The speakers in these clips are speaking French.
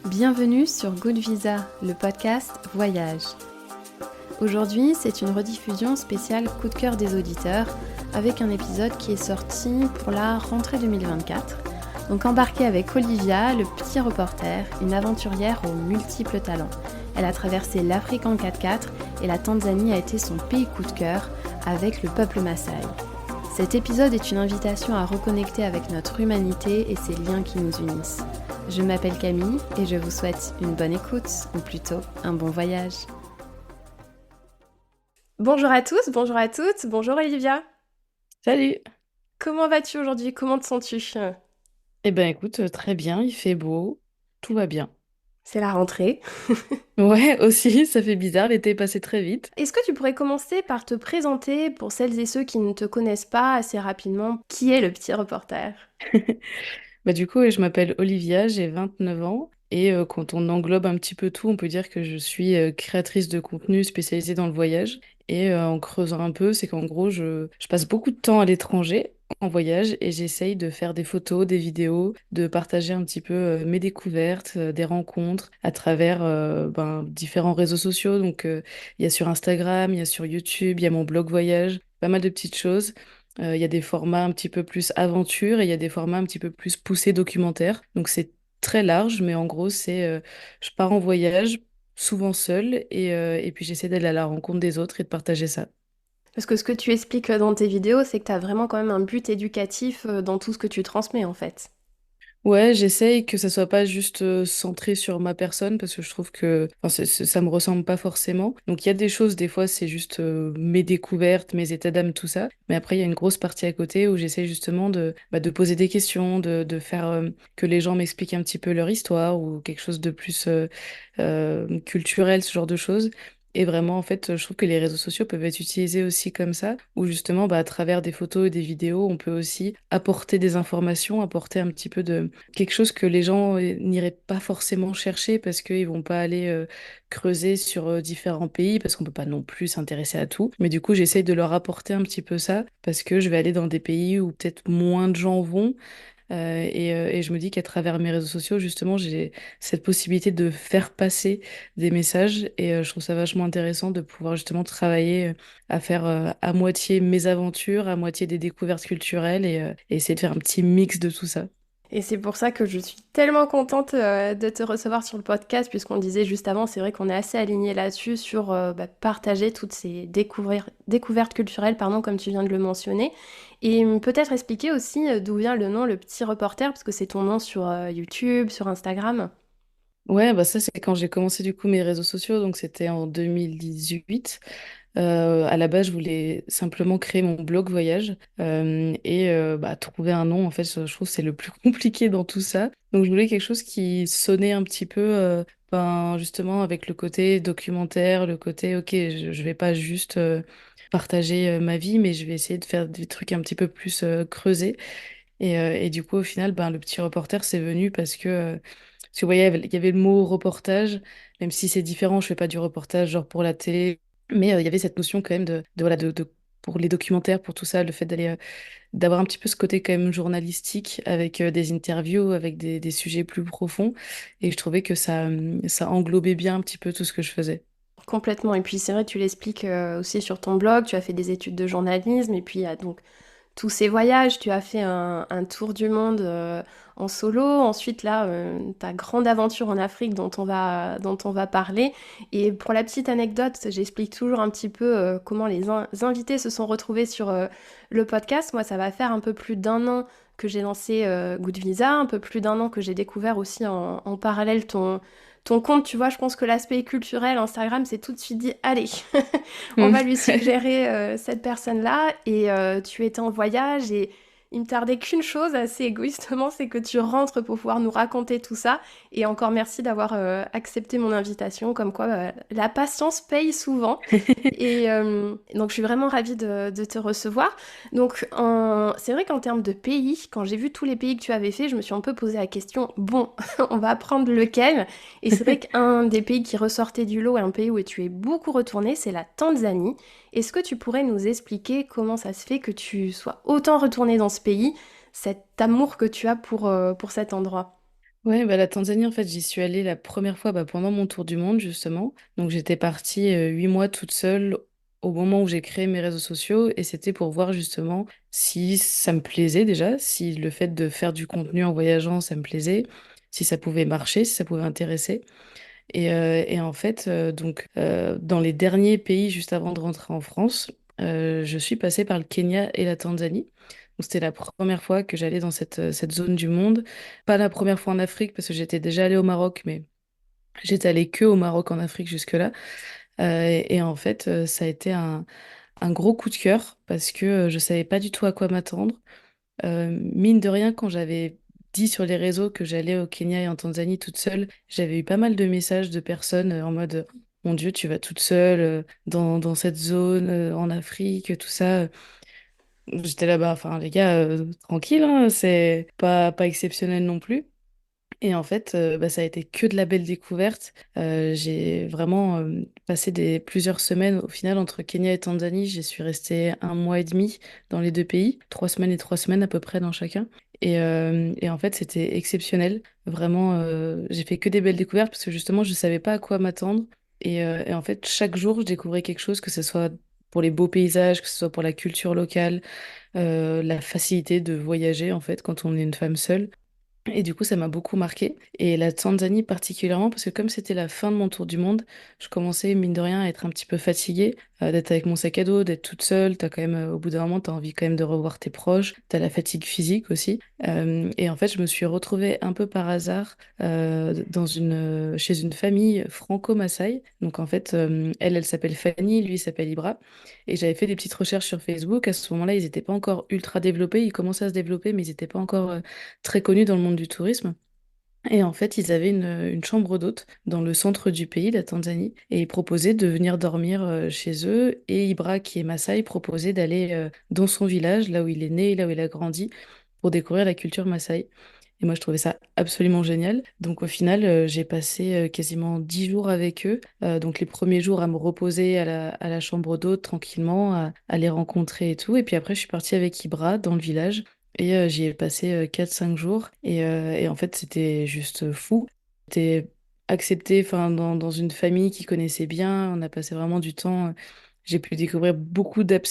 Bienvenue sur Good Visa, le podcast Voyage. Aujourd'hui, c'est une rediffusion spéciale coup de cœur des auditeurs avec un épisode qui est sorti pour la rentrée 2024. Donc embarqué avec Olivia, le petit reporter, une aventurière aux multiples talents. Elle a traversé l'Afrique en 4x4 et la Tanzanie a été son pays coup de cœur avec le peuple Maasai. Cet épisode est une invitation à reconnecter avec notre humanité et ces liens qui nous unissent. Je m'appelle Camille et je vous souhaite une bonne écoute, ou plutôt un bon voyage. Bonjour à tous, bonjour à toutes, bonjour Olivia. Salut! Comment vas-tu aujourd'hui? Comment te sens-tu? Eh ben écoute, très bien, il fait beau, tout va bien. C'est la rentrée. Ouais, aussi, ça fait bizarre, l'été est passé très vite. Est-ce que tu pourrais commencer par te présenter pour celles et ceux qui ne te connaissent pas assez rapidement? Qui est le petit reporter? Bah du coup, je m'appelle Olivia, j'ai 29 ans et quand on englobe un petit peu tout, on peut dire que je suis créatrice de contenu spécialisée dans le voyage. Et en creusant un peu, c'est qu'en gros, je passe beaucoup de temps à l'étranger en voyage et j'essaye de faire des photos, des vidéos, de partager un petit peu mes découvertes, des rencontres à travers différents réseaux sociaux. Donc il y a sur Instagram, il y a sur YouTube, il y a mon blog voyage, pas mal de petites choses. Il y a des formats un petit peu plus aventure et il y a des formats un petit peu plus poussés documentaires. Donc c'est très large, mais en gros, je pars en voyage, souvent seule, et puis j'essaie d'aller à la rencontre des autres et de partager ça. Parce que ce que tu expliques dans tes vidéos, c'est que tu as vraiment quand même un but éducatif dans tout ce que tu transmets en fait. Ouais, j'essaye que ça soit pas juste centré sur ma personne parce que je trouve que enfin, ça me ressemble pas forcément. Donc il y a des choses, des fois c'est juste mes découvertes, mes états d'âme, tout ça. Mais après il y a une grosse partie à côté où j'essaie justement de poser des questions, de faire que les gens m'expliquent un petit peu leur histoire ou quelque chose de plus culturel, ce genre de choses. Et vraiment, en fait, je trouve que les réseaux sociaux peuvent être utilisés aussi comme ça, où justement, à travers des photos et des vidéos, on peut aussi apporter des informations, apporter un petit peu de quelque chose que les gens n'iraient pas forcément chercher parce qu'ils vont pas aller creuser sur différents pays, parce qu'on peut pas non plus s'intéresser à tout. Mais du coup, j'essaye de leur apporter un petit peu ça, parce que je vais aller dans des pays où peut-être moins de gens vont. Et je me dis qu'à travers mes réseaux sociaux, justement, j'ai cette possibilité de faire passer des messages et je trouve ça vachement intéressant de pouvoir justement travailler à faire à moitié mes aventures, à moitié des découvertes culturelles et essayer de faire un petit mix de tout ça. Et c'est pour ça que je suis tellement contente de te recevoir sur le podcast, puisqu'on disait juste avant, c'est vrai qu'on est assez alignés là-dessus sur partager toutes ces découvertes culturelles, pardon, comme tu viens de le mentionner. Et peut-être expliquer aussi d'où vient le nom Le Petit Reporter, parce que c'est ton nom sur YouTube, sur Instagram. Ouais, bah ça c'est quand j'ai commencé du coup mes réseaux sociaux, donc c'était en 2018. À la base, je voulais simplement créer mon blog voyage trouver un nom, en fait, je trouve que c'est le plus compliqué dans tout ça. Donc, je voulais quelque chose qui sonnait un petit peu, justement, avec le côté documentaire, le côté, ok, je vais pas juste partager ma vie, mais je vais essayer de faire des trucs un petit peu plus creusés. Et du coup, au final, le petit reporter, c'est venu parce que, vous voyez, il y avait le mot reportage, même si c'est différent, je fais pas du reportage genre pour la télé, mais il y avait cette notion quand même voilà, pour les documentaires, pour tout ça, le fait d'avoir un petit peu ce côté quand même journalistique avec des interviews, avec des sujets plus profonds. Et je trouvais que ça englobait bien un petit peu tout ce que je faisais. Complètement. Et puis c'est vrai, tu l'expliques aussi sur ton blog, tu as fait des études de journalisme, et puis il y a donc tous ces voyages, tu as fait un tour du monde en solo, ensuite là, ta grande aventure en Afrique dont on va parler. Et pour la petite anecdote, j'explique toujours un petit peu comment les invités se sont retrouvés sur le podcast. Moi, ça va faire un peu plus d'un an que j'ai lancé Good Visa, un peu plus d'un an que j'ai découvert aussi en parallèle ton compte. Tu vois, je pense que l'aspect culturel, Instagram, c'est tout de suite dit, allez, on va lui suggérer cette personne-là et tu étais en voyage et il me tardait qu'une chose assez égoïstement, c'est que tu rentres pour pouvoir nous raconter tout ça. Et encore merci d'avoir accepté mon invitation, comme quoi la patience paye souvent. Et donc je suis vraiment ravie de te recevoir. Donc c'est vrai qu'en termes de pays, quand j'ai vu tous les pays que tu avais fait, je me suis un peu posé la question, bon, on va prendre lequel? Et c'est vrai qu'un des pays qui ressortait du lot et un pays où tu es beaucoup retourné, c'est la Tanzanie. Est-ce que tu pourrais nous expliquer comment ça se fait que tu sois autant retourné dans ce pays, cet amour que tu as pour cet endroit? Ouais, bah, la Tanzanie, en fait, j'y suis allée la première fois pendant mon tour du monde, justement. Donc, j'étais partie 8 mois toute seule au moment où j'ai créé mes réseaux sociaux et c'était pour voir justement si ça me plaisait déjà, si le fait de faire du contenu en voyageant, ça me plaisait, si ça pouvait marcher, si ça pouvait intéresser. Et en fait, dans les derniers pays juste avant de rentrer en France, je suis passée par le Kenya et la Tanzanie. Donc, c'était la première fois que j'allais dans cette zone du monde. Pas la première fois en Afrique, parce que j'étais déjà allée au Maroc, mais j'étais allée que au Maroc en Afrique jusque-là. Et en fait, ça a été un gros coup de cœur, parce que je savais pas du tout à quoi m'attendre. Mine de rien, quand j'avais dit sur les réseaux que j'allais au Kenya et en Tanzanie toute seule, j'avais eu pas mal de messages de personnes en mode Mon Dieu, tu vas toute seule dans cette zone en Afrique, tout ça. J'étais là-bas, enfin, les gars, tranquille, hein, c'est pas exceptionnel non plus. Et en fait, ça a été que de la belle découverte. J'ai vraiment passé plusieurs semaines au final entre Kenya et Tanzanie. J'y suis restée 1 mois et demi dans les deux pays, 3 semaines et 3 semaines à peu près dans chacun. Et en fait, c'était exceptionnel. Vraiment, j'ai fait que des belles découvertes parce que justement, je savais pas à quoi m'attendre. Et en fait, chaque jour, je découvrais quelque chose, que ce soit pour les beaux paysages, que ce soit pour la culture locale, la facilité de voyager en fait quand on est une femme seule. Et du coup, ça m'a beaucoup marqué. Et la Tanzanie particulièrement, parce que comme c'était la fin de mon tour du monde, je commençais, mine de rien, à être un petit peu fatiguée, d'être avec mon sac à dos, d'être toute seule. T'as quand même, au bout d'un moment, t'as envie quand même de revoir tes proches. T'as la fatigue physique aussi. Et en fait, je me suis retrouvée un peu par hasard chez une famille franco-maçaï. Donc en fait, elle s'appelle Fanny, lui, il s'appelle Ibra. Et j'avais fait des petites recherches sur Facebook. À ce moment-là, ils n'étaient pas encore ultra développés. Ils commençaient à se développer, mais ils n'étaient pas encore très connus dans le monde du tourisme. Et en fait, ils avaient une chambre d'hôte dans le centre du pays, la Tanzanie, et ils proposaient de venir dormir chez eux. Et Ibra, qui est Maasai, proposait d'aller dans son village, là où il est né, là où il a grandi, pour découvrir la culture Maasai. Et moi, je trouvais ça absolument génial. Donc, au final, j'ai passé quasiment 10 jours avec eux. Donc, les premiers jours à me reposer à la chambre d'hôte tranquillement, à les rencontrer et tout. Et puis après, je suis partie avec Ibra dans le village. Et j'y ai passé 4-5 jours. Et en fait, c'était juste fou. J'étais acceptée enfin, dans une famille qui connaissait bien. On a passé vraiment du temps. J'ai pu découvrir beaucoup de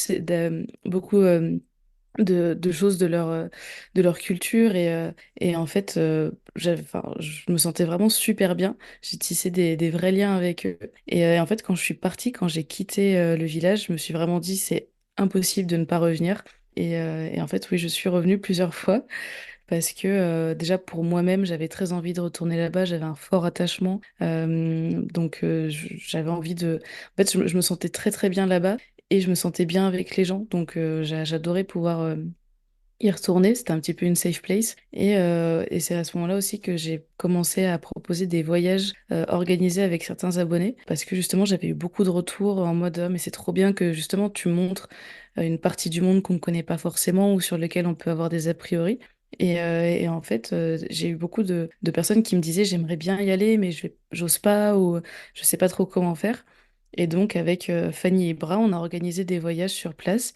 choses de leur culture. Et en fait, enfin, je me sentais vraiment super bien. J'ai tissé des vrais liens avec eux. Et en fait, quand je suis partie, quand j'ai quitté le village, je me suis vraiment dit, c'est impossible de ne pas revenir. Et en fait, oui, je suis revenue plusieurs fois parce que déjà pour moi-même, j'avais très envie de retourner là-bas, j'avais un fort attachement. J'avais envie de... En fait, je me sentais très très bien là-bas et je me sentais bien avec les gens. Donc j'adorais pouvoir y retourner, c'était un petit peu une safe place. Et c'est à ce moment-là aussi que j'ai commencé à proposer des voyages organisés avec certains abonnés, parce que justement j'avais eu beaucoup de retours en mode Ah, mais c'est trop bien que justement tu montres une partie du monde qu'on ne connaît pas forcément ou sur lequel on peut avoir des a priori. Et en fait, j'ai eu beaucoup de personnes qui me disaient j'aimerais bien y aller, mais j'ose pas ou je sais pas trop comment faire. Et donc, avec Fanny et Bra, on a organisé des voyages sur place.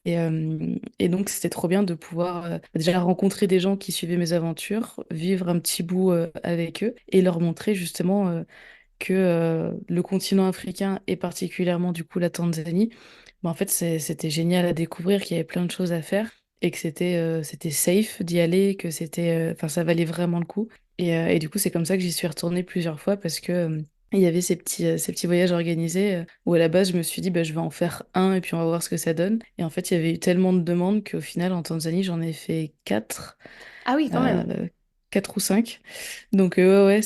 Et donc, c'était trop bien de pouvoir déjà rencontrer des gens qui suivaient mes aventures, vivre un petit bout avec eux et leur montrer justement que le continent africain et particulièrement du coup la Tanzanie, en fait, c'était génial à découvrir, qu'il y avait plein de choses à faire et que c'était safe d'y aller, que enfin, ça valait vraiment le coup. Et du coup, c'est comme ça que j'y suis retournée plusieurs fois parce que il y avait ces petits voyages organisés où à la base, je me suis dit, bah, je vais en faire un et puis on va voir ce que ça donne. Et en fait, il y avait eu tellement de demandes qu'au final, en Tanzanie, j'en ai fait quatre. Ah oui, quand même. euh, 4 ou 5. Donc ouais,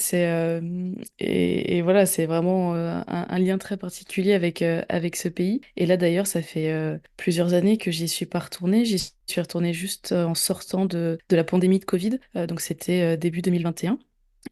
et voilà, c'est vraiment un lien très particulier avec ce pays. Et là d'ailleurs, ça fait plusieurs années que j'y suis pas retournée. J'y suis retournée juste en sortant de la pandémie de Covid. Donc c'était début 2021.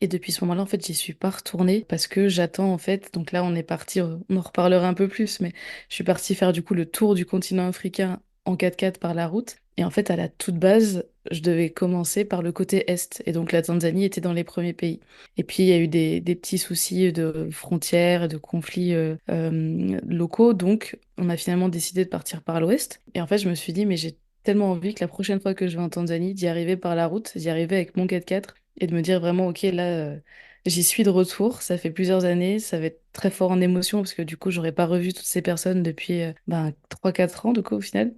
Et depuis ce moment-là, en fait, j'y suis pas retournée parce que j'attends, en fait. Donc là, on est parti, on en reparlera un peu plus, mais je suis partie faire du coup le tour du continent africain en 4x4 par la route. Et en fait, à la toute base, je devais commencer par le côté est. Et donc la Tanzanie était dans les premiers pays. Et puis, il y a eu des petits soucis de frontières, et de conflits locaux. Donc, on a finalement décidé de partir par l'ouest. Et en fait, je me suis dit, mais j'ai tellement envie que la prochaine fois que je vais en Tanzanie, d'y arriver par la route, d'y arriver avec mon 4x4 et de me dire vraiment, ok, là, j'y suis de retour. Ça fait plusieurs années, ça va être très fort en émotion parce que du coup, j'aurais pas revu toutes ces personnes depuis 3-4 ans, du coup, au final.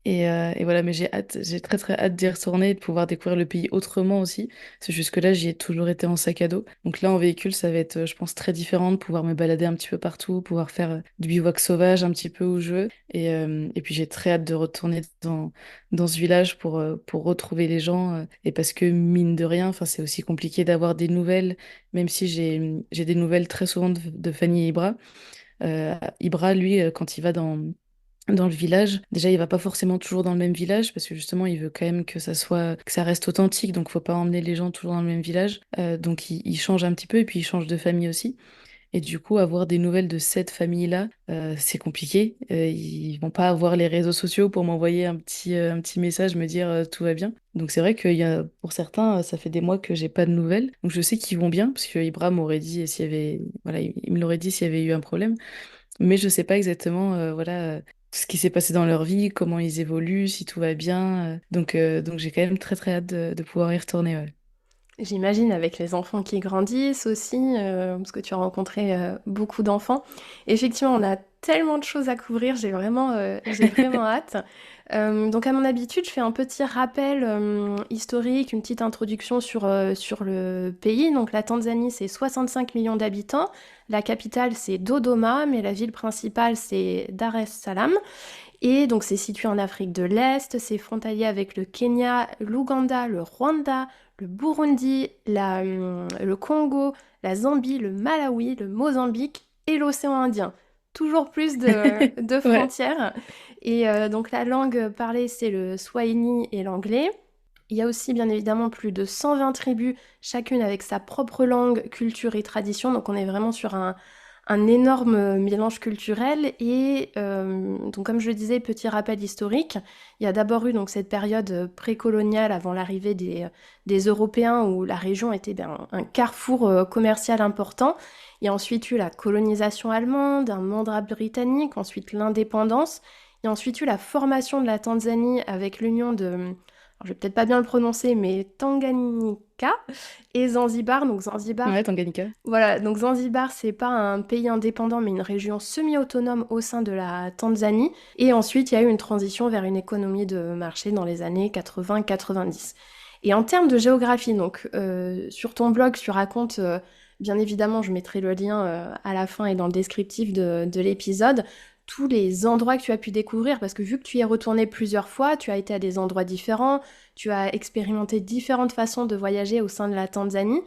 Et voilà, mais j'ai hâte, j'ai très très hâte d'y retourner et de pouvoir découvrir le pays autrement aussi. Parce que jusque-là, j'y ai toujours été en sac à dos. Donc là, en véhicule, ça va être, je pense, très différent de pouvoir me balader un petit peu partout, pouvoir faire du bivouac sauvage un petit peu où je veux. Et puis j'ai très hâte de retourner dans ce village pour retrouver les gens. Et parce que, mine de rien, enfin, c'est aussi compliqué d'avoir des nouvelles, même si j'ai des nouvelles très souvent de Fanny et Ibra. Ibra, lui, quand il va dans le village. Déjà, il va pas forcément toujours dans le même village parce que justement, il veut quand même que ça reste authentique. Donc, faut pas emmener les gens toujours dans le même village. Donc, il change un petit peu et puis il change de famille aussi. Et du coup, avoir des nouvelles de cette famille-là, c'est compliqué. Ils vont pas avoir les réseaux sociaux pour m'envoyer un petit message, me dire tout va bien. Donc, c'est vrai qu'il y a, pour certains, ça fait des mois que j'ai pas de nouvelles. Donc, je sais qu'ils vont bien parce que Ibra m'aurait dit s'il y avait, voilà, il me l'aurait dit s'il y avait eu un problème. Mais je sais pas exactement voilà, ce qui s'est passé dans leur vie, comment ils évoluent, si tout va bien. Donc j'ai quand même très très hâte de pouvoir y retourner. Ouais. J'imagine avec les enfants qui grandissent aussi, parce que tu as rencontré beaucoup d'enfants. Effectivement, on a tellement de choses à couvrir, j'ai vraiment hâte. Donc à mon habitude, je fais un petit rappel historique, une petite introduction sur le pays. Donc la Tanzanie, c'est 65 millions d'habitants. La capitale, c'est Dodoma, mais la ville principale, c'est Dar es Salaam. Et donc c'est situé en Afrique de l'Est, c'est frontalier avec le Kenya, l'Ouganda, le Rwanda, le Burundi, le Congo, la Zambie, le Malawi, le Mozambique et l'océan Indien. Toujours plus de Ouais. frontières. Et donc la langue parlée, c'est le Swahili et l'anglais. Il y a aussi bien évidemment plus de 120 tribus, chacune avec sa propre langue, culture et tradition. Donc on est vraiment sur un énorme mélange culturel. Et donc comme je le disais, petit rappel historique, il y a d'abord eu donc cette période précoloniale avant l'arrivée des Européens où la région était bien un carrefour commercial important. Il y a ensuite eu la colonisation allemande, un mandat britannique, ensuite l'indépendance. Il y a ensuite eu la formation de la Tanzanie avec l'union de, alors, je vais peut-être pas bien le prononcer, mais Tanganyika et Zanzibar. Donc Zanzibar, Ouais, Tanganyika. voilà, donc Zanzibar, c'est pas un pays indépendant, mais une région semi-autonome au sein de la Tanzanie. Et ensuite, il y a eu une transition vers une économie de marché dans les années 80-90. Et en termes de géographie, donc sur ton blog, tu racontes, bien évidemment, je mettrai le lien à la fin et dans le descriptif de l'épisode, tous les endroits que tu as pu découvrir, parce que vu que tu y es retourné plusieurs fois, tu as été à des endroits différents, tu as expérimenté différentes façons de voyager au sein de la Tanzanie.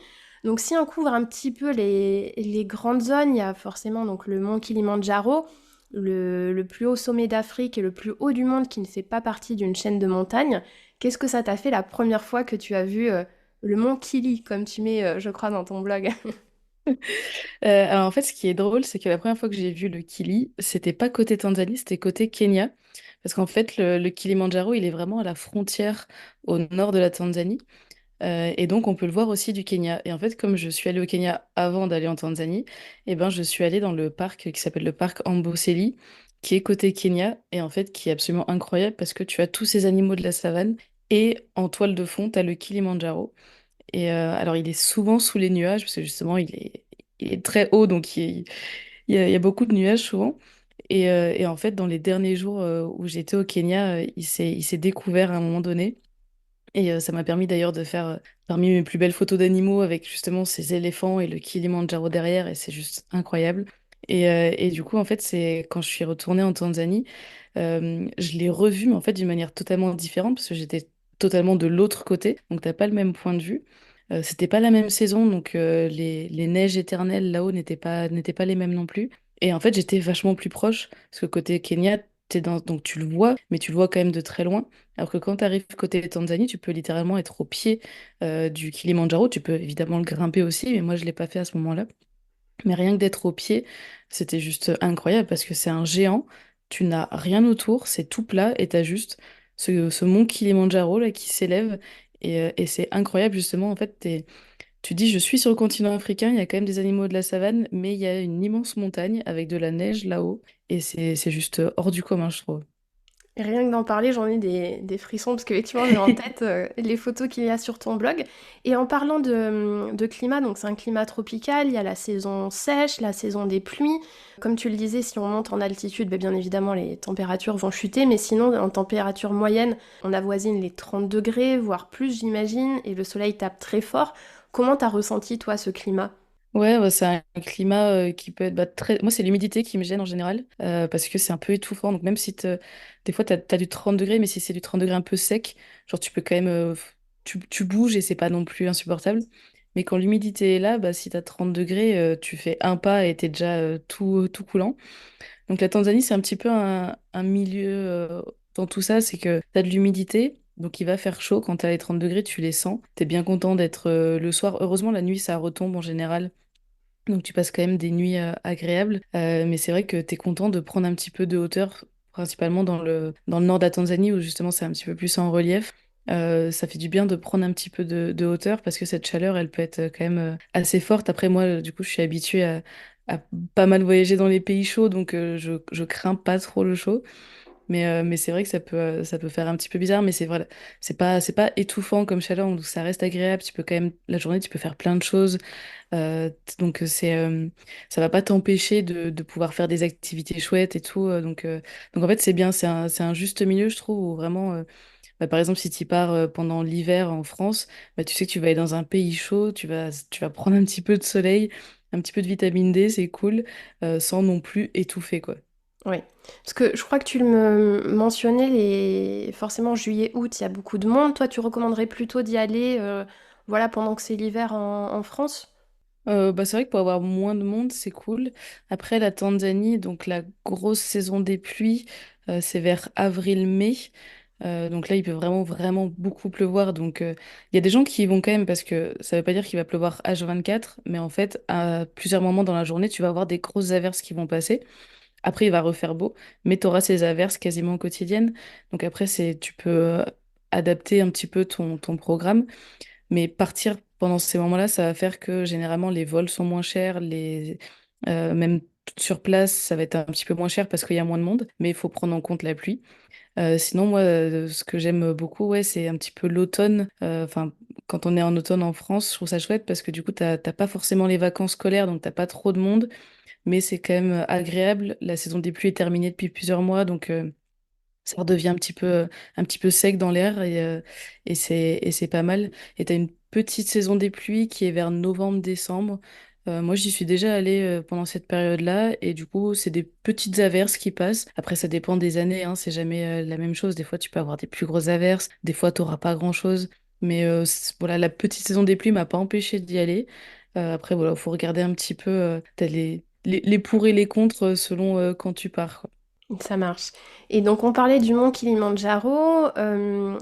Donc si on couvre un petit peu les grandes zones, il y a forcément donc le mont Kilimandjaro, le plus haut sommet d'Afrique et le plus haut du monde qui ne fait pas partie d'une chaîne de montagnes. Qu'est-ce que ça t'a fait la première fois que tu as vu le mont Kili, comme tu mets, je crois, dans ton blog? Alors en fait, ce qui est drôle, c'est que la première fois que j'ai vu le Kili, c'était pas côté Tanzanie, c'était côté Kenya. Parce qu'en fait, le Kilimandjaro, il est vraiment à la frontière au nord de la Tanzanie. Et donc, on peut le voir aussi du Kenya. Et en fait, comme je suis allée au Kenya avant d'aller en Tanzanie, eh ben, je suis allée dans le parc qui s'appelle le parc Amboseli, qui est côté Kenya, et en fait, qui est absolument incroyable parce que tu as tous ces animaux de la savane, et en toile de fond, tu as le Kilimandjaro. Et alors, il est souvent sous les nuages, parce que justement, il est très haut, donc il y a beaucoup de nuages souvent. Et en fait, dans les derniers jours où j'étais au Kenya, il s'est découvert à un moment donné. Et ça m'a permis d'ailleurs de faire parmi mes plus belles photos d'animaux avec justement ces éléphants et le Kilimandjaro derrière, et c'est juste incroyable. Et du coup, en fait, c'est quand je suis retournée en Tanzanie, je l'ai revu, mais en fait d'une manière totalement différente, parce que j'étais totalement de l'autre côté, donc t'as pas le même point de vue. C'était pas la même saison, donc les neiges éternelles là-haut n'étaient pas les mêmes non plus. Et en fait, j'étais vachement plus proche, parce que côté Kenya, donc tu le vois, mais tu le vois quand même de très loin. Alors que quand tu arrives côté Tanzanie, tu peux littéralement être au pied du Kilimandjaro. Tu peux évidemment le grimper aussi, mais moi je l'ai pas fait à ce moment-là. Mais rien que d'être au pied, c'était juste incroyable parce que c'est un géant. Tu n'as rien autour, c'est tout plat et tu as juste ce mont Kilimandjaro là qui s'élève. Et c'est incroyable justement. En fait, tu dis, je suis sur le continent africain, il y a quand même des animaux de la savane, mais il y a une immense montagne avec de la neige là-haut. Et c'est juste hors du commun, je trouve. Rien que d'en parler, j'en ai des frissons parce qu'effectivement, j'ai en tête les photos qu'il y a sur ton blog. Et en parlant de climat, donc c'est un climat tropical, il y a la saison sèche, la saison des pluies. Comme tu le disais, si on monte en altitude, ben bien évidemment, les températures vont chuter, mais sinon, en température moyenne, on avoisine les 30 degrés, voire plus, j'imagine, et le soleil tape très fort. Comment t'as ressenti, toi, ce climat? Ouais, c'est un climat qui peut être très... Moi, c'est l'humidité qui me gêne en général, parce que c'est un peu étouffant. Donc même si des fois, t'as du 30 degrés, mais si c'est du 30 degrés un peu sec, genre tu peux quand même... tu bouges et c'est pas non plus insupportable. Mais quand l'humidité est là, bah, si t'as 30 degrés, tu fais un pas et t'es déjà tout coulant. Donc la Tanzanie, c'est un petit peu un milieu dans tout ça, c'est que tu as de l'humidité, donc il va faire chaud. Quand tu as les 30 degrés, tu les sens. Tu es bien content d'être le soir. Heureusement, la nuit, ça retombe en général. Donc tu passes quand même des nuits agréables. Mais c'est vrai que tu es content de prendre un petit peu de hauteur, principalement dans le nord de la Tanzanie, où justement c'est un petit peu plus en relief. Ça fait du bien de prendre un petit peu de hauteur parce que cette chaleur, elle peut être quand même assez forte. Après, moi, du coup, je suis habituée à pas mal voyager dans les pays chauds, donc je crains pas trop le chaud. Mais c'est vrai que ça peut faire un petit peu bizarre, mais c'est vrai, c'est pas étouffant comme chaleur, donc ça reste agréable. Tu peux quand même, la journée, tu peux faire plein de choses. Donc ça va pas t'empêcher de pouvoir faire des activités chouettes et tout. Donc en fait, c'est bien, c'est un juste milieu, je trouve, où vraiment, bah, par exemple, si tu pars pendant l'hiver en France, bah, tu sais que tu vas aller dans un pays chaud, tu vas prendre un petit peu de soleil, un petit peu de vitamine D, c'est cool, sans non plus étouffer, quoi. Oui, parce que je crois que tu me mentionnais forcément juillet-août, il y a beaucoup de monde. Toi, tu recommanderais plutôt d'y aller, voilà, pendant que c'est l'hiver en France? Bah, c'est vrai que pour avoir moins de monde, c'est cool. Après, la Tanzanie, donc la grosse saison des pluies, c'est vers avril-mai. Donc là, il peut vraiment, vraiment beaucoup pleuvoir. Donc il y a des gens qui y vont quand même parce que ça veut pas dire qu'il va pleuvoir H24, mais en fait, à plusieurs moments dans la journée, tu vas avoir des grosses averses qui vont passer. Après, il va refaire beau, mais tu auras ces averses quasiment quotidiennes. Donc après, tu peux adapter un petit peu ton programme. Mais partir pendant ces moments-là, ça va faire que généralement les vols sont moins chers, même sur place, ça va être un petit peu moins cher parce qu'il y a moins de monde, mais il faut prendre en compte la pluie. Sinon, moi, ce que j'aime beaucoup, ouais, c'est un petit peu l'automne. Enfin, quand on est en automne en France, je trouve ça chouette parce que du coup, t'as pas forcément les vacances scolaires, donc t'as pas trop de monde, mais c'est quand même agréable. La saison des pluies est terminée depuis plusieurs mois, donc ça redevient un petit peu sec dans l'air et c'est pas mal. Et tu as une petite saison des pluies qui est vers novembre-décembre. Moi, j'y suis déjà allée pendant cette période-là et du coup, c'est des petites averses qui passent. Après, ça dépend des années, hein, c'est jamais la même chose. Des fois, tu peux avoir des plus grosses averses, des fois, tu n'auras pas grand-chose. Mais voilà, la petite saison des pluies m'a pas empêché d'y aller. Après, voilà, il faut regarder un petit peu t'as les pour et les contre selon quand tu pars, quoi. Ça marche. Et donc, on parlait du mont Kilimandjaro.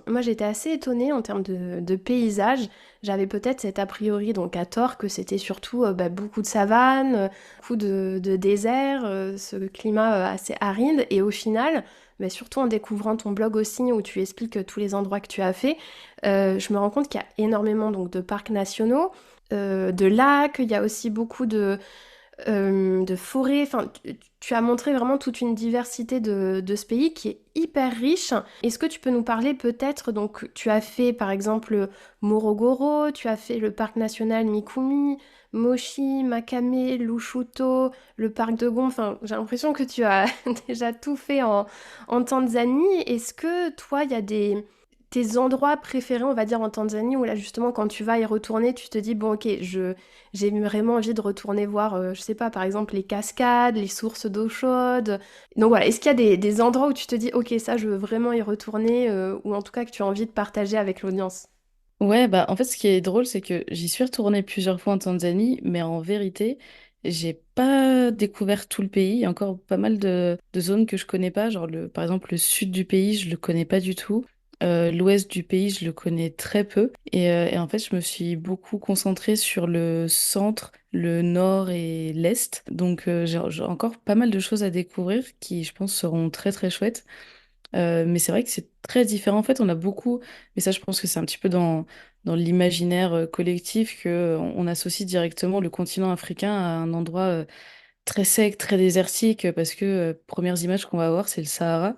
Moi, j'étais assez étonnée en termes de paysage. J'avais peut-être cet a priori, donc à tort, que c'était surtout bah, beaucoup de savane, beaucoup de désert, ce climat assez aride. Et au final, bah, surtout en découvrant ton blog aussi, où tu expliques tous les endroits que tu as fait, je me rends compte qu'il y a énormément donc, de parcs nationaux, de lacs. Il y a aussi beaucoup de forêts. Enfin, tu as montré vraiment toute une diversité de ce pays qui est hyper riche. Est-ce que tu peux nous parler peut-être, donc tu as fait par exemple Morogoro, tu as fait le parc national Mikumi, Moshi, Makame, Lushuto, le parc de Gon. Enfin, j'ai l'impression que tu as déjà tout fait en Tanzanie. Est-ce que toi, il y a tes endroits préférés, on va dire, en Tanzanie, où là, justement, quand tu vas y retourner, tu te dis, bon, ok, j'ai vraiment envie de retourner voir, je sais pas, par exemple, les cascades, les sources d'eau chaude. Donc voilà, est-ce qu'il y a des endroits où tu te dis, ok, ça, je veux vraiment y retourner, ou en tout cas que tu as envie de partager avec l'audience? Ouais, bah en fait, ce qui est drôle, c'est que j'y suis retournée plusieurs fois en Tanzanie, mais en vérité, j'ai pas découvert tout le pays. Il y a encore pas mal de zones que je connais pas. Genre, par exemple, le sud du pays, je le connais pas du tout. L'ouest du pays, je le connais très peu. Et en fait, je me suis beaucoup concentrée sur le centre, le nord et l'est. Donc, j'ai encore pas mal de choses à découvrir qui, je pense, seront très, très chouettes. Mais c'est vrai que c'est très différent. En fait, on a beaucoup, mais ça, je pense que c'est un petit peu dans l'imaginaire collectif que on associe directement le continent africain à un endroit très sec, très désertique, parce que premières images qu'on va avoir, c'est le Sahara.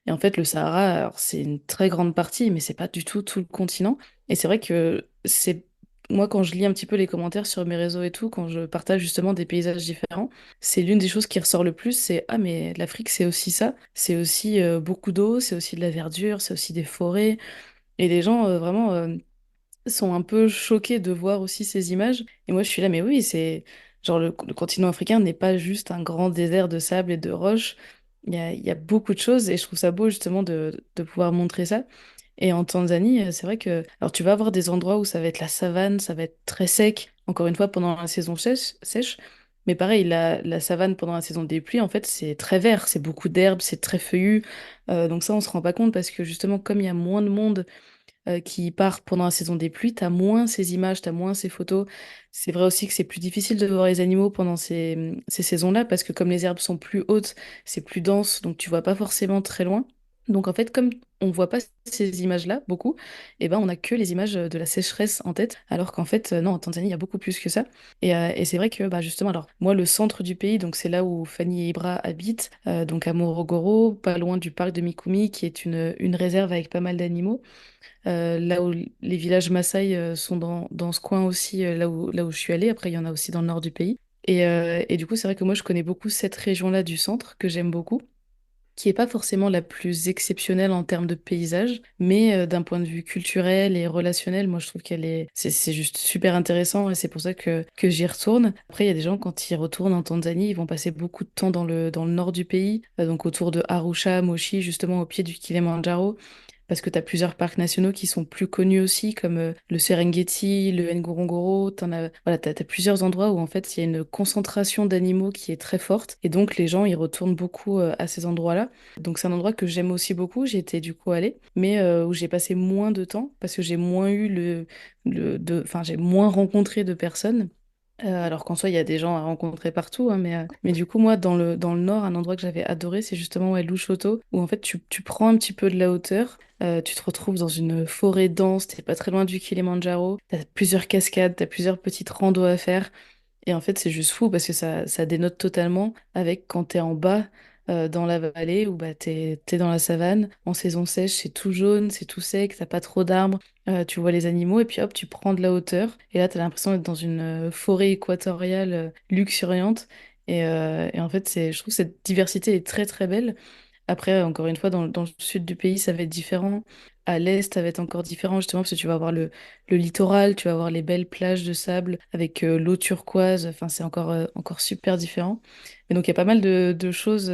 Et en fait, le Sahara, alors, c'est une très grande partie, mais c'est pas du tout tout le continent. Et c'est vrai que c'est moi, quand je lis un petit peu les commentaires sur mes réseaux et tout, quand je partage justement des paysages différents, c'est l'une des choses qui ressort le plus, c'est ah mais l'Afrique c'est aussi ça, c'est aussi beaucoup d'eau, c'est aussi de la verdure, c'est aussi des forêts. Et les gens vraiment sont un peu choqués de voir aussi ces images. Et moi je suis là, mais oui, c'est genre le continent africain n'est pas juste un grand désert de sable et de roches. Il y a beaucoup de choses et je trouve ça beau justement de pouvoir montrer ça. Et en Tanzanie, c'est vrai que alors tu vas avoir des endroits où ça va être la savane, ça va être très sec, encore une fois pendant la saison sèche. Mais pareil, la savane pendant la saison des pluies, en fait, c'est très vert, c'est beaucoup d'herbes, c'est très feuillu. Donc ça, on se rend pas compte parce que justement, comme il y a moins de monde qui part pendant la saison des pluies, t'as moins ces images, t'as moins ces photos. C'est vrai aussi que c'est plus difficile de voir les animaux pendant ces saisons-là parce que comme les herbes sont plus hautes, c'est plus dense, donc tu vois pas forcément très loin. Donc en fait, comme on voit pas ces images-là beaucoup, et ben on a que les images de la sécheresse en tête, alors qu'en fait non, en Tanzanie il y a beaucoup plus que ça. Et c'est vrai que bah justement, alors moi le centre du pays, donc c'est là où Fanny et Ibra habitent, donc à Morogoro, pas loin du parc de Mikumi, qui est une réserve avec pas mal d'animaux. Là où les villages Maasai sont dans ce coin aussi, là où je suis allée. Après, il y en a aussi dans le nord du pays. Et du coup, c'est vrai que moi, je connais beaucoup cette région-là du centre, que j'aime beaucoup, qui est pas forcément la plus exceptionnelle en termes de paysage, mais d'un point de vue culturel et relationnel, moi, je trouve c'est juste super intéressant et c'est pour ça que j'y retourne. Après, il y a des gens, quand ils retournent en Tanzanie, ils vont passer beaucoup de temps dans le nord du pays, donc autour de Arusha, Moshi, justement au pied du Kilimandjaro parce que tu as plusieurs parcs nationaux qui sont plus connus aussi, comme le Serengeti, le Ngorongoro. Voilà, t'as plusieurs endroits où en fait il y a une concentration d'animaux qui est très forte, et donc les gens ils retournent beaucoup à ces endroits-là. Donc c'est un endroit que j'aime aussi beaucoup. J'y étais du coup allée, mais où j'ai passé moins de temps parce que j'ai moins eu enfin j'ai moins rencontré de personnes. Alors qu'en soi, il y a des gens à rencontrer partout, hein, mais du coup, moi, dans le nord, un endroit que j'avais adoré, c'est justement ouais, Lushoto, où en fait, tu prends un petit peu de la hauteur, tu te retrouves dans une forêt dense, t'es pas très loin du Kilimandjaro, t'as plusieurs cascades, t'as plusieurs petites randos à faire, et en fait, c'est juste fou parce que ça dénote totalement avec quand t'es en bas dans la vallée où bah, t'es dans la savane. En saison sèche, c'est tout jaune, c'est tout sec, t'as pas trop d'arbres. Tu vois les animaux et puis hop, tu prends de la hauteur. Et là, t'as l'impression d'être dans une forêt équatoriale luxuriante. Et en fait, je trouve que cette diversité est très très belle. Après, encore une fois, dans le sud du pays, ça va être différent. À l'est, ça va être encore différent, justement, parce que tu vas avoir le littoral, tu vas avoir les belles plages de sable avec l'eau turquoise. Enfin, c'est encore super différent. Et donc, il y a pas mal de choses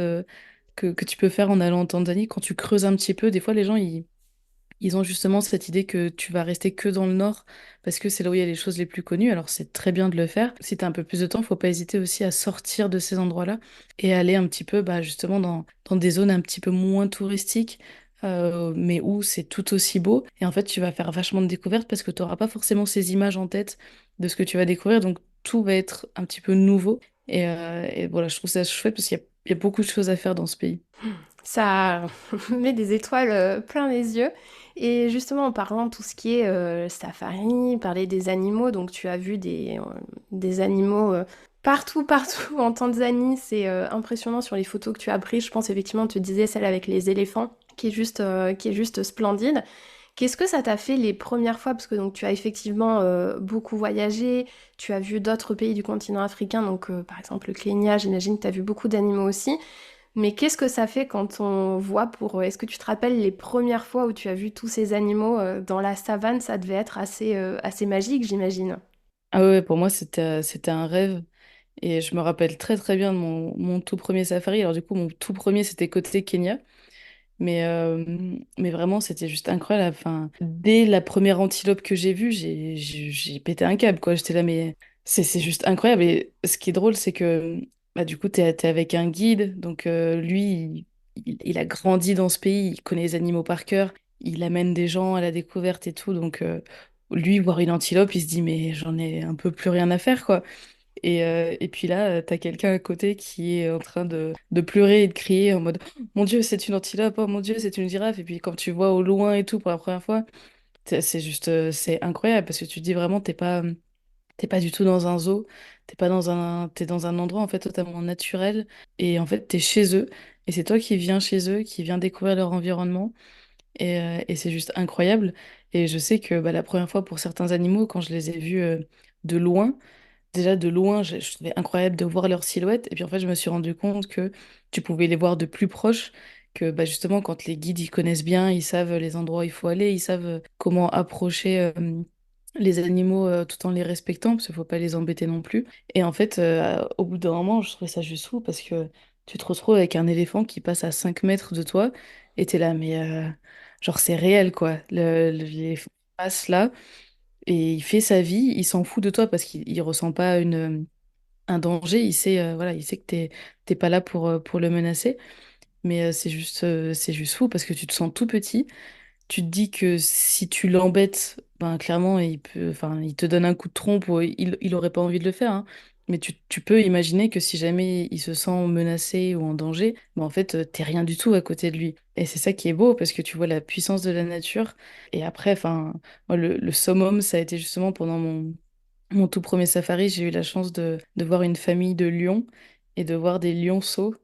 que tu peux faire en allant en Tanzanie. Quand tu creuses un petit peu, des fois, les gens, ils ont justement cette idée que tu vas rester que dans le nord parce que c'est là où il y a les choses les plus connues. Alors c'est très bien de le faire. Si tu as un peu plus de temps, faut pas hésiter aussi à sortir de ces endroits-là et aller un petit peu bah, justement dans des zones un petit peu moins touristiques, mais où c'est tout aussi beau. Et en fait, tu vas faire vachement de découvertes parce que tu n'auras pas forcément ces images en tête de ce que tu vas découvrir. Donc tout va être un petit peu nouveau. Et voilà, je trouve ça chouette parce qu'il y a beaucoup de choses à faire dans ce pays. Ça met des étoiles plein les yeux. Et justement, en parlant de tout ce qui est safari, parler des animaux, donc tu as vu des animaux partout, partout en Tanzanie. C'est impressionnant sur les photos que tu as prises. Je pense effectivement, tu disais celle avec les éléphants, qui est juste splendide. Qu'est-ce que ça t'a fait les premières fois? Parce que donc, tu as effectivement beaucoup voyagé, tu as vu d'autres pays du continent africain, donc par exemple le Kenya, j'imagine que tu as vu beaucoup d'animaux aussi. Mais qu'est-ce que ça fait quand on voit pour... Est-ce que tu te rappelles les premières fois où tu as vu tous ces animaux dans la savane? Ça devait être assez magique, j'imagine. Ah ouais, pour moi, c'était un rêve. Et je me rappelle très très bien de mon tout premier safari. Alors du coup, mon tout premier, c'était côté Kenya. Mais vraiment, c'était juste incroyable. Enfin, dès la première antilope que j'ai vue, j'ai pété un câble, quoi. J'étais là, mais c'est juste incroyable. Et ce qui est drôle, c'est que bah, du coup, t'es avec un guide. Donc lui, il a grandi dans ce pays, il connaît les animaux par cœur. Il amène des gens à la découverte et tout. Donc lui, voir une antilope, il se dit, mais j'en ai un peu plus rien à faire, quoi. Et puis là, t'as quelqu'un à côté qui est en train de pleurer et de crier en mode Mon Dieu, c'est une antilope, oh mon Dieu, c'est une girafe. Et puis quand tu vois au loin et tout pour la première fois, c'est juste, c'est incroyable parce que tu te dis vraiment, t'es pas. T'es pas du tout dans un zoo, t'es dans un endroit en fait totalement naturel et en fait t'es chez eux et c'est toi qui viens chez eux, qui viens découvrir leur environnement et c'est juste incroyable. Et je sais que bah, la première fois pour certains animaux, quand je les ai vus de loin, déjà de loin, je trouvais incroyable de voir leur silhouette et puis en fait je me suis rendu compte que tu pouvais les voir de plus proche. Que bah, justement, quand les guides ils connaissent bien, ils savent les endroits où il faut aller, ils savent comment approcher les animaux tout en les respectant, parce qu'il faut pas les embêter non plus. Et en fait, au bout d'un moment, je trouvais ça juste fou parce que tu te retrouves avec un éléphant qui passe à 5 mètres de toi et t'es là, mais genre c'est réel quoi. L'éléphant passe là et il fait sa vie, il s'en fout de toi parce qu'il ressent pas un danger, il sait, voilà, il sait que t'es pas là pour le menacer. Mais c'est juste fou parce que tu te sens tout petit. Tu te dis que si tu l'embêtes, ben clairement, enfin, il te donne un coup de trompe ou il aurait pas envie de le faire, hein. Mais tu peux imaginer que si jamais il se sent menacé ou en danger, ben en fait, t'es rien du tout à côté de lui. Et c'est ça qui est beau parce que tu vois la puissance de la nature. Et après, enfin, moi, le summum, ça a été justement pendant mon tout premier safari, j'ai eu la chance de voir une famille de lions et de voir des lionceaux.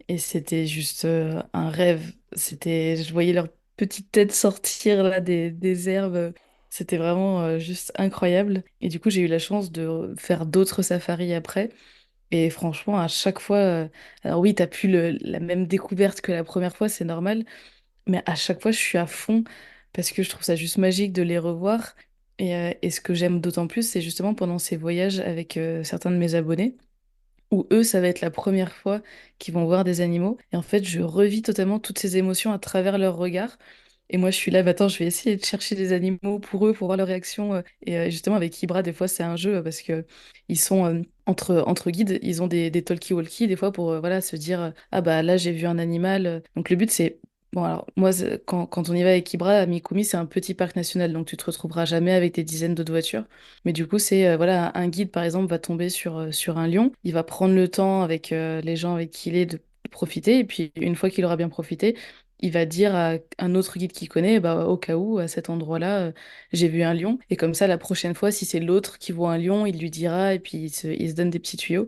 Et c'était juste un rêve. Je voyais leur petite tête sortir là des herbes. C'était vraiment juste incroyable. Et du coup, j'ai eu la chance de faire d'autres safaris après. Et franchement, à chaque fois, alors oui, t'as plus la même découverte que la première fois, c'est normal. Mais à chaque fois, je suis à fond parce que je trouve ça juste magique de les revoir. Et ce que j'aime d'autant plus, c'est justement pendant ces voyages avec certains de mes abonnés où eux, ça va être la première fois qu'ils vont voir des animaux. Et en fait, je revis totalement toutes ces émotions à travers leurs regards. Et moi, je suis là, bah, attends, je vais essayer de chercher des animaux pour eux, pour voir leur réaction. Et justement, avec Ibra, des fois, c'est un jeu parce que ils sont entre guides, ils ont des talkie-walkie, des fois, pour voilà, se dire, ah bah là, j'ai vu un animal. Donc, le but, c'est. Bon, alors, moi, quand on y va avec Ibra, à Mikumi, c'est un petit parc national, donc tu te retrouveras jamais avec des dizaines d'autres voitures. Mais du coup, c'est voilà, un guide par exemple va tomber sur un lion, il va prendre le temps avec les gens avec qui il est de profiter, et puis une fois qu'il aura bien profité, il va dire à un autre guide qu'il connaît, bah, au cas où, à cet endroit-là, j'ai vu un lion. Et comme ça, la prochaine fois, si c'est l'autre qui voit un lion, il lui dira, et puis il se donne des petits tuyaux.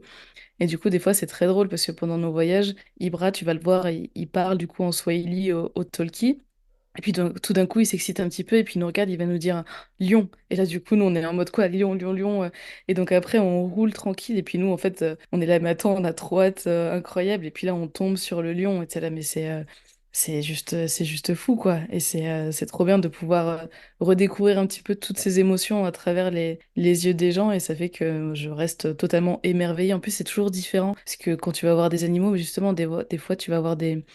Et du coup, des fois, c'est très drôle parce que pendant nos voyages, Ibra, tu vas le voir, il parle du coup en Swahili au talkie. Et puis tout d'un coup, il s'excite un petit peu et puis il nous regarde, il va nous dire Lion. Et là, du coup, nous, on est en mode quoi? Lion, lion, lion. Et donc après, on roule tranquille. Et puis nous, en fait, on est là, mais attends, on a trop hâte, incroyable. Et puis là, on tombe sur le lion. Et t'es là, mais c'est juste fou, quoi. Et c'est trop bien de pouvoir redécouvrir un petit peu toutes ces émotions à travers les yeux des gens. Et ça fait que je reste totalement émerveillée. En plus, c'est toujours différent. Parce que quand tu vas voir des animaux, justement, des fois, tu vas voir des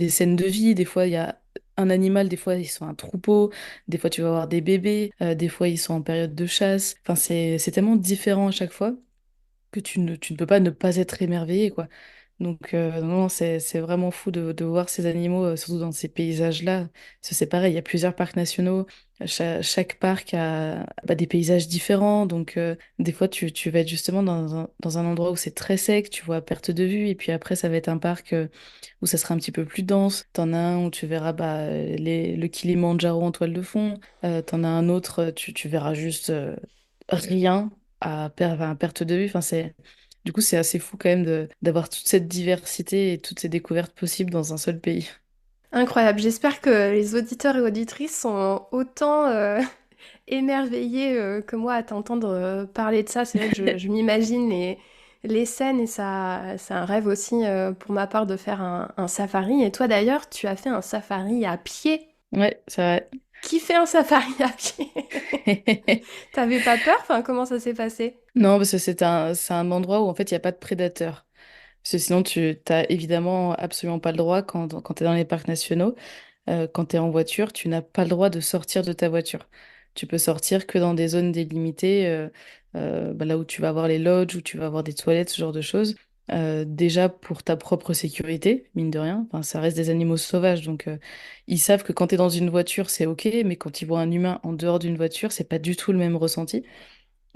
scènes de vie. Des fois, il y a un animal, des fois ils sont un troupeau, des fois tu vas avoir des bébés, des fois ils sont en période de chasse. Enfin, c'est tellement différent à chaque fois que tu ne peux pas ne pas être émerveillé, quoi. Donc, non, c'est vraiment fou de voir ces animaux, surtout dans ces paysages-là. Parce que c'est pareil, il y a plusieurs parcs nationaux. Chaque parc a bah, des paysages différents. Donc, des fois, tu vas être justement dans un endroit où c'est très sec, tu vois à perte de vue. Et puis après, ça va être un parc où ça sera un petit peu plus dense. T'en as un où tu verras bah, le Kilimandjaro en toile de fond. T'en as un autre, tu verras juste rien à perte de vue. Enfin, du coup, c'est assez fou quand même d'avoir toute cette diversité et toutes ces découvertes possibles dans un seul pays. Incroyable. J'espère que les auditeurs et auditrices sont autant émerveillés que moi à t'entendre parler de ça. C'est vrai que je m'imagine les scènes et ça, c'est un rêve aussi pour ma part de faire un safari. Et toi d'ailleurs, tu as fait un safari à pied. Ouais, c'est Qui fait un safari à pied? vrai. T'avais pas peur? Enfin, comment ça s'est passé? Non, parce que c'est un endroit où en fait il n'y a pas de prédateurs. Parce que sinon, tu n'as évidemment absolument pas le droit quand tu es dans les parcs nationaux. Quand tu es en voiture, tu n'as pas le droit de sortir de ta voiture. Tu peux sortir que dans des zones délimitées, bah, là où tu vas avoir les lodges, où tu vas avoir des toilettes, ce genre de choses. Déjà pour ta propre sécurité, mine de rien. Enfin, ça reste des animaux sauvages, donc ils savent que quand tu es dans une voiture, c'est OK, mais quand ils voient un humain en dehors d'une voiture, c'est pas du tout le même ressenti.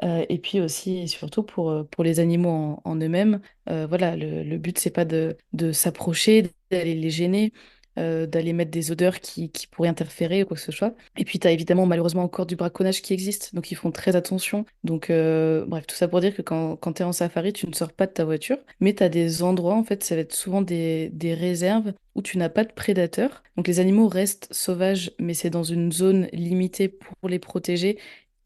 Et puis aussi, et surtout pour les animaux en eux-mêmes, voilà, le but, c'est pas de s'approcher, d'aller les gêner. d'aller mettre des odeurs qui pourraient interférer ou quoi que ce soit. Et puis, tu as évidemment malheureusement encore du braconnage qui existe, donc ils font très attention. Donc, bref, tout ça pour dire que quand tu es en safari, tu ne sors pas de ta voiture, mais tu as des endroits, en fait, ça va être souvent des réserves où tu n'as pas de prédateurs. Donc, les animaux restent sauvages, mais c'est dans une zone limitée pour les protéger.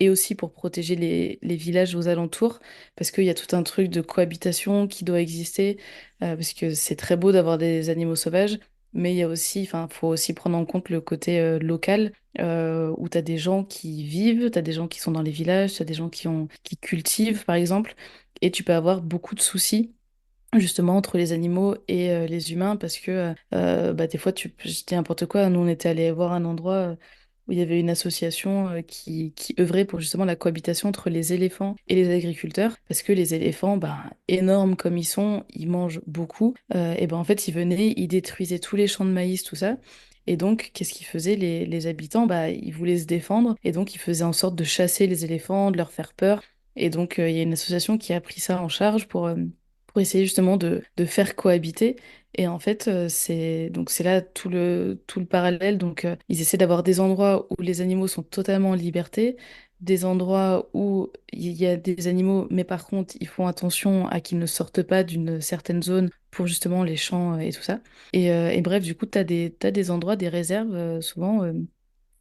Et aussi pour protéger les villages aux alentours, parce qu'il y a tout un truc de cohabitation qui doit exister, parce que c'est très beau d'avoir des animaux sauvages, mais il y a aussi, enfin, faut aussi prendre en compte le côté local, où tu as des gens qui vivent, tu as des gens qui sont dans les villages, tu as des gens qui cultivent, par exemple, et tu peux avoir beaucoup de soucis justement entre les animaux et les humains parce que bah, des fois je dis n'importe quoi, nous on était allé voir un endroit où il y avait une association qui œuvrait pour justement la cohabitation entre les éléphants et les agriculteurs parce que les éléphants, bah, énormes comme ils sont, ils mangent beaucoup, et ben en fait ils venaient, ils détruisaient tous les champs de maïs, tout ça. Et donc, qu'est-ce qu'ils faisaient les habitants? Bah, ils voulaient se défendre et donc ils faisaient en sorte de chasser les éléphants, de leur faire peur. Et donc, il y a une association qui a pris ça en charge pour essayer justement de faire cohabiter. Et en fait, c'est là tout le parallèle. Donc, ils essaient d'avoir des endroits où les animaux sont totalement en liberté, des endroits où il y a des animaux, mais par contre, ils font attention à qu'ils ne sortent pas d'une certaine zone pour justement les champs et tout ça. Et bref, du coup, t'as des endroits, des réserves, souvent.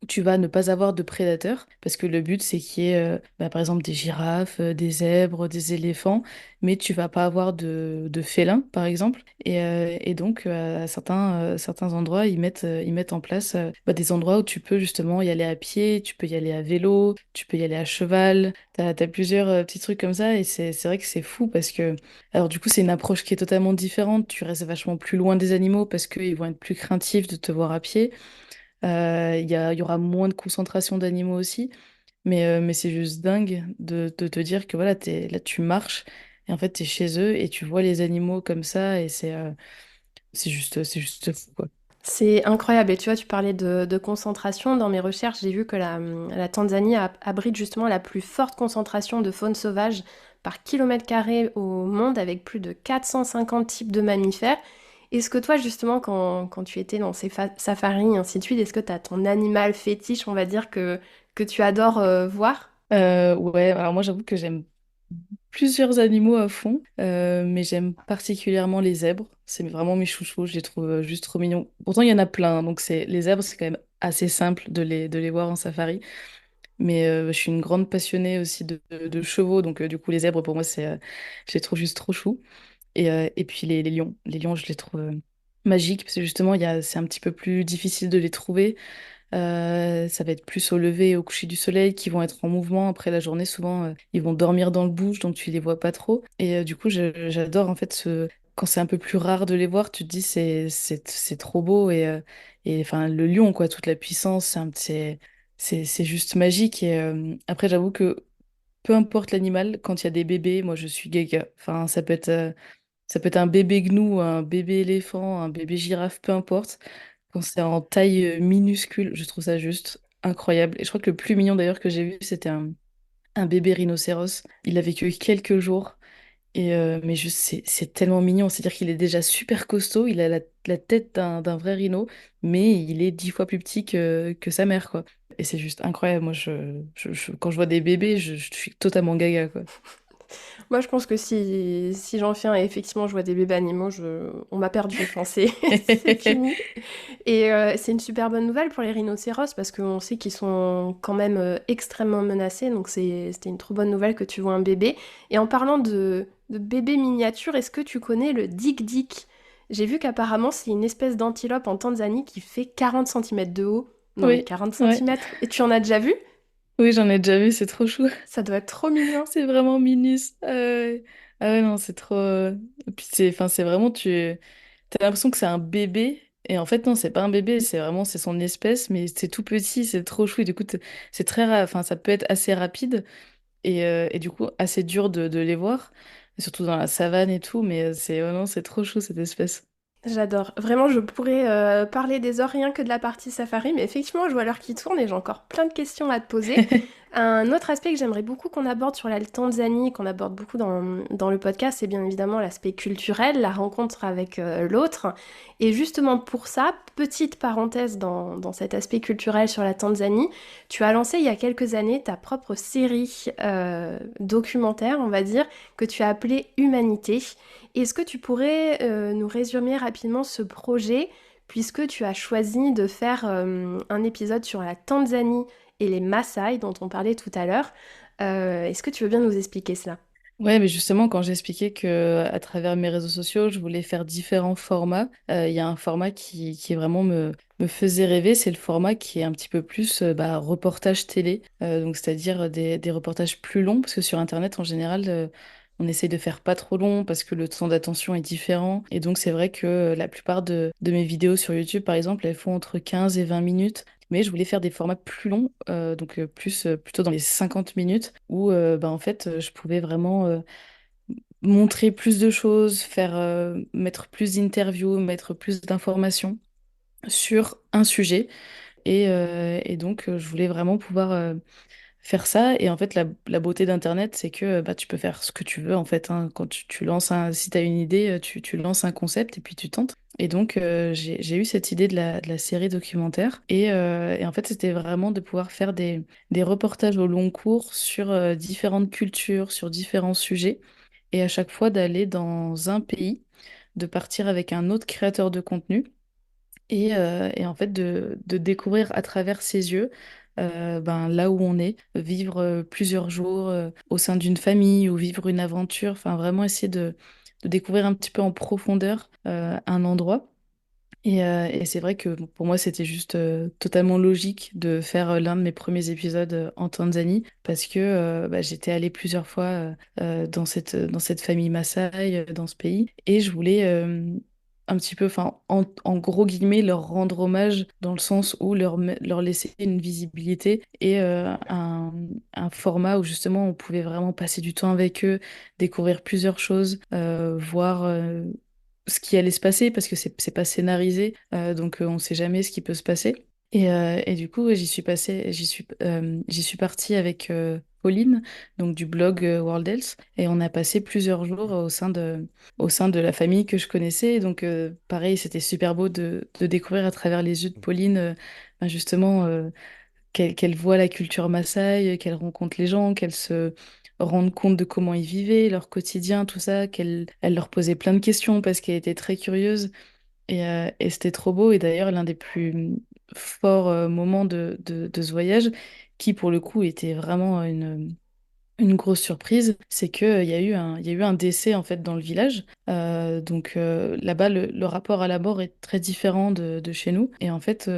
Tu vas ne pas avoir de prédateurs, parce que le but, c'est qu'il y ait, bah, par exemple, des girafes, des zèbres, des éléphants, mais tu vas pas avoir de félins, par exemple. Et donc, à certains endroits, ils mettent en place bah, des endroits où tu peux justement y aller à pied, tu peux y aller à vélo, tu peux y aller à cheval. T'as plusieurs petits trucs comme ça, et c'est vrai que c'est fou, parce que... Alors, du coup, c'est une approche qui est totalement différente. Tu restes vachement plus loin des animaux, parce qu'ils vont être plus craintifs de te voir à pied. Il y aura moins de concentration d'animaux aussi, mais c'est juste dingue de te dire que voilà, là tu marches et en fait tu es chez eux et tu vois les animaux comme ça et c'est juste fou quoi. C'est incroyable. Et tu vois, tu parlais de concentration. Dans mes recherches, j'ai vu que la Tanzanie abrite justement la plus forte concentration de faune sauvage par kilomètre carré au monde, avec plus de 450 types de mammifères. Est-ce que toi, justement, quand tu étais dans ces safaris et ainsi de suite, est-ce que tu as ton animal fétiche, on va dire, que tu adores voir? Ouais, alors moi j'avoue que j'aime plusieurs animaux à fond, mais j'aime particulièrement les zèbres. C'est vraiment mes chouchous, je les trouve juste trop mignons. Pourtant il y en a plein, hein, donc les zèbres c'est quand même assez simple de les voir en safari. Mais je suis une grande passionnée aussi de chevaux, donc du coup les zèbres pour moi je les trouve juste trop chou. Et puis les lions je les trouve magiques parce que justement c'est un petit peu plus difficile de les trouver. Ça va être plus au lever et au coucher du soleil qui vont être en mouvement après la journée. Souvent ils vont dormir dans le bush donc tu les vois pas trop. Et du coup j'adore en fait quand c'est un peu plus rare de les voir, tu te dis c'est trop beau et enfin le lion quoi, toute la puissance, c'est juste magique. Et après, j'avoue que peu importe l'animal, quand il y a des bébés, moi je suis gaga. Enfin, ça peut être un bébé gnou, un bébé éléphant, un bébé girafe, peu importe. Quand c'est en taille minuscule, je trouve ça juste incroyable. Et je crois que le plus mignon d'ailleurs que j'ai vu, c'était un bébé rhinocéros. Il a vécu quelques jours. Mais juste, c'est tellement mignon. C'est-à-dire qu'il est déjà super costaud. Il a la tête d'un vrai rhino, mais il est 10 fois plus petit que sa mère, quoi. Et c'est juste incroyable. Moi, quand je vois des bébés, je suis totalement gaga, quoi. Moi, je pense que si j'en fais un et effectivement je vois des bébés animaux, on m'a perdu. Enfin, c'est fini. Et c'est une super bonne nouvelle pour les rhinocéros parce qu'on sait qu'ils sont quand même extrêmement menacés. Donc c'était une trop bonne nouvelle que tu vois un bébé. Et en parlant de bébé miniature, est-ce que tu connais le dik-dik? J'ai vu qu'apparemment c'est une espèce d'antilope en Tanzanie qui fait 40 centimètres de haut. Non mais Oui, 40 ouais. centimètres. Et tu en as déjà vu? Oui, j'en ai déjà vu, c'est trop chou. Ça doit être trop mignon. C'est vraiment minus. Ah ouais, non, c'est trop. Et puis enfin, c'est vraiment, t'as l'impression que c'est un bébé. Et en fait, non, c'est pas un bébé, c'est son espèce, mais c'est tout petit, c'est trop chou. Et du coup, c'est très enfin, ça peut être assez rapide et du coup, assez dur de les voir, surtout dans la savane et tout, mais non, c'est trop chou cette espèce. J'adore. Vraiment, je pourrais parler des heures rien que de la partie safari, mais effectivement, je vois l'heure qui tourne et j'ai encore plein de questions à te poser. Un autre aspect que j'aimerais beaucoup qu'on aborde sur la Tanzanie, qu'on aborde beaucoup dans le podcast, c'est bien évidemment l'aspect culturel, la rencontre avec l'autre. Et justement pour ça, petite parenthèse dans cet aspect culturel sur la Tanzanie, tu as lancé il y a quelques années ta propre série documentaire, on va dire, que tu as appelée Humanité. Est-ce que tu pourrais nous résumer rapidement ce projet, puisque tu as choisi de faire un épisode sur la Tanzanie et les Maasai dont on parlait tout à l'heure. Est-ce que tu veux bien nous expliquer cela? Ouais, mais justement, quand j'expliquais que à travers mes réseaux sociaux, je voulais faire différents formats, il y a un format qui vraiment me faisait rêver, c'est le format qui est un petit peu plus reportage télé, donc c'est-à-dire des reportages plus longs, parce que sur Internet, en général, on essaye de faire pas trop long parce que le temps d'attention est différent. Et donc, c'est vrai que la plupart de mes vidéos sur YouTube, par exemple, elles font entre 15 et 20 minutes. Mais je voulais faire des formats plus longs, plutôt dans les 50 minutes, où en fait, je pouvais vraiment montrer plus de choses, mettre plus d'interviews, mettre plus d'informations sur un sujet. Et donc, je voulais vraiment pouvoir faire ça. Et en fait, la beauté d'Internet, c'est que tu peux faire ce que tu veux, en fait, hein. Quand tu lances si tu as une idée, tu lances un concept et puis tu tentes. Et donc, j'ai eu cette idée de la série documentaire. Et en fait, c'était vraiment de pouvoir faire des reportages au long cours sur différentes cultures, sur différents sujets. Et à chaque fois, d'aller dans un pays, de partir avec un autre créateur de contenu et en fait de découvrir à travers ses yeux là où on est, vivre plusieurs jours au sein d'une famille ou vivre une aventure, enfin vraiment essayer de découvrir un petit peu en profondeur un endroit. Et c'est vrai que bon, pour moi, c'était juste totalement logique de faire l'un de mes premiers épisodes en Tanzanie parce que j'étais allée plusieurs fois dans cette famille Maasai, dans ce pays, et je voulais un petit peu, enfin, en gros guillemets, leur rendre hommage dans le sens où leur laisser une visibilité et un format où justement on pouvait vraiment passer du temps avec eux, découvrir plusieurs choses, voir ce qui allait se passer parce que c'est pas scénarisé, donc on sait jamais ce qui peut se passer. Et du coup, ouais, j'y suis partie avec Pauline, donc du blog World Health, et on a passé plusieurs jours au sein de la famille que je connaissais. Et donc, pareil, c'était super beau de découvrir à travers les yeux de Pauline, justement, qu'elle voit la culture Maasai, qu'elle rencontre les gens, qu'elle se rende compte de comment ils vivaient, leur quotidien, tout ça, elle leur posait plein de questions parce qu'elle était très curieuse. Et c'était trop beau. Et d'ailleurs, l'un des plus forts moments de ce voyage, qui pour le coup était vraiment une grosse surprise, c'est qu'il y a il y a eu un décès en fait dans le village. Là-bas, le rapport à la mort est très différent de chez nous. Et en fait,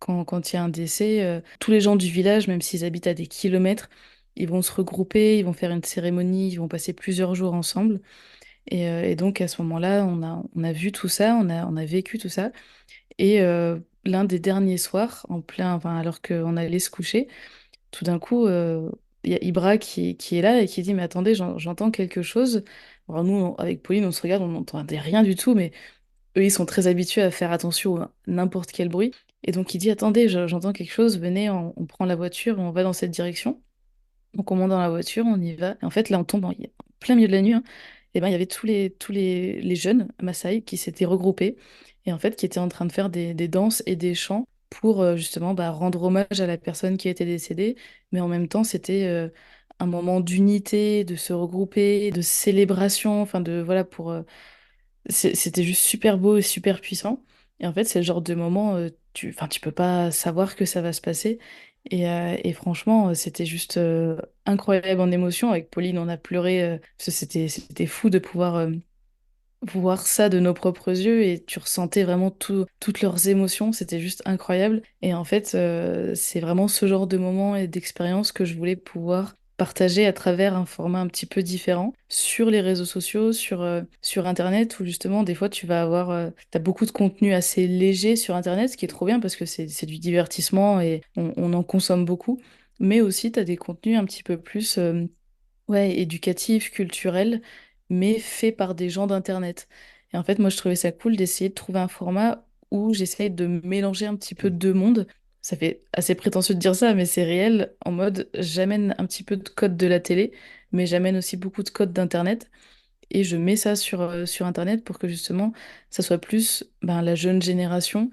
quand il y a un décès, tous les gens du village, même s'ils habitent à des kilomètres, ils vont se regrouper, ils vont faire une cérémonie, ils vont passer plusieurs jours ensemble. Et donc à ce moment-là, on a vu tout ça, on a vécu tout ça. Et l'un des derniers soirs, enfin, alors qu'on allait se coucher, tout d'un coup, il y a Ibra qui est là et qui dit, mais attendez, j'entends quelque chose. Alors nous, avec Pauline, on se regarde, on n'entendait rien du tout, mais eux, ils sont très habitués à faire attention à n'importe quel bruit. Et donc il dit, attendez, j'entends quelque chose, venez, on prend la voiture et on va dans cette direction. Donc on monte dans la voiture, on y va. Et en fait, là, on tombe en plein milieu de la nuit, hein. Et ben, il y avait les jeunes Maasai qui s'étaient regroupés et en fait qui étaient en train de faire des danses et des chants pour justement rendre hommage à la personne qui était décédée. Mais en même temps, c'était un moment d'unité, de se regrouper, de célébration, enfin de voilà pour c'était juste super beau et super puissant. Et en fait, c'est le genre de moment, enfin, tu peux pas savoir que ça va se passer. Et franchement, c'était juste incroyable en émotion. Avec Pauline, on a pleuré, parce que c'était fou de pouvoir voir ça de nos propres yeux et tu ressentais vraiment toutes leurs émotions. C'était juste incroyable. Et en fait, c'est vraiment ce genre de moment et d'expérience que je voulais pouvoir partager à travers un format un petit peu différent sur les réseaux sociaux, sur Internet, où justement, des fois, t'as beaucoup de contenu assez léger sur Internet, ce qui est trop bien parce que c'est du divertissement et on en consomme beaucoup. Mais aussi, tu as des contenus un petit peu plus ouais, éducatif, culturel, mais fait par des gens d'Internet. Et en fait, moi, je trouvais ça cool d'essayer de trouver un format où j'essaye de mélanger un petit peu deux mondes. ça fait assez prétentieux de dire ça, mais c'est réel, en mode j'amène un petit peu de code de la télé, mais j'amène aussi beaucoup de code d'Internet. Et je mets ça sur Internet pour que justement, ça soit plus ben, la jeune génération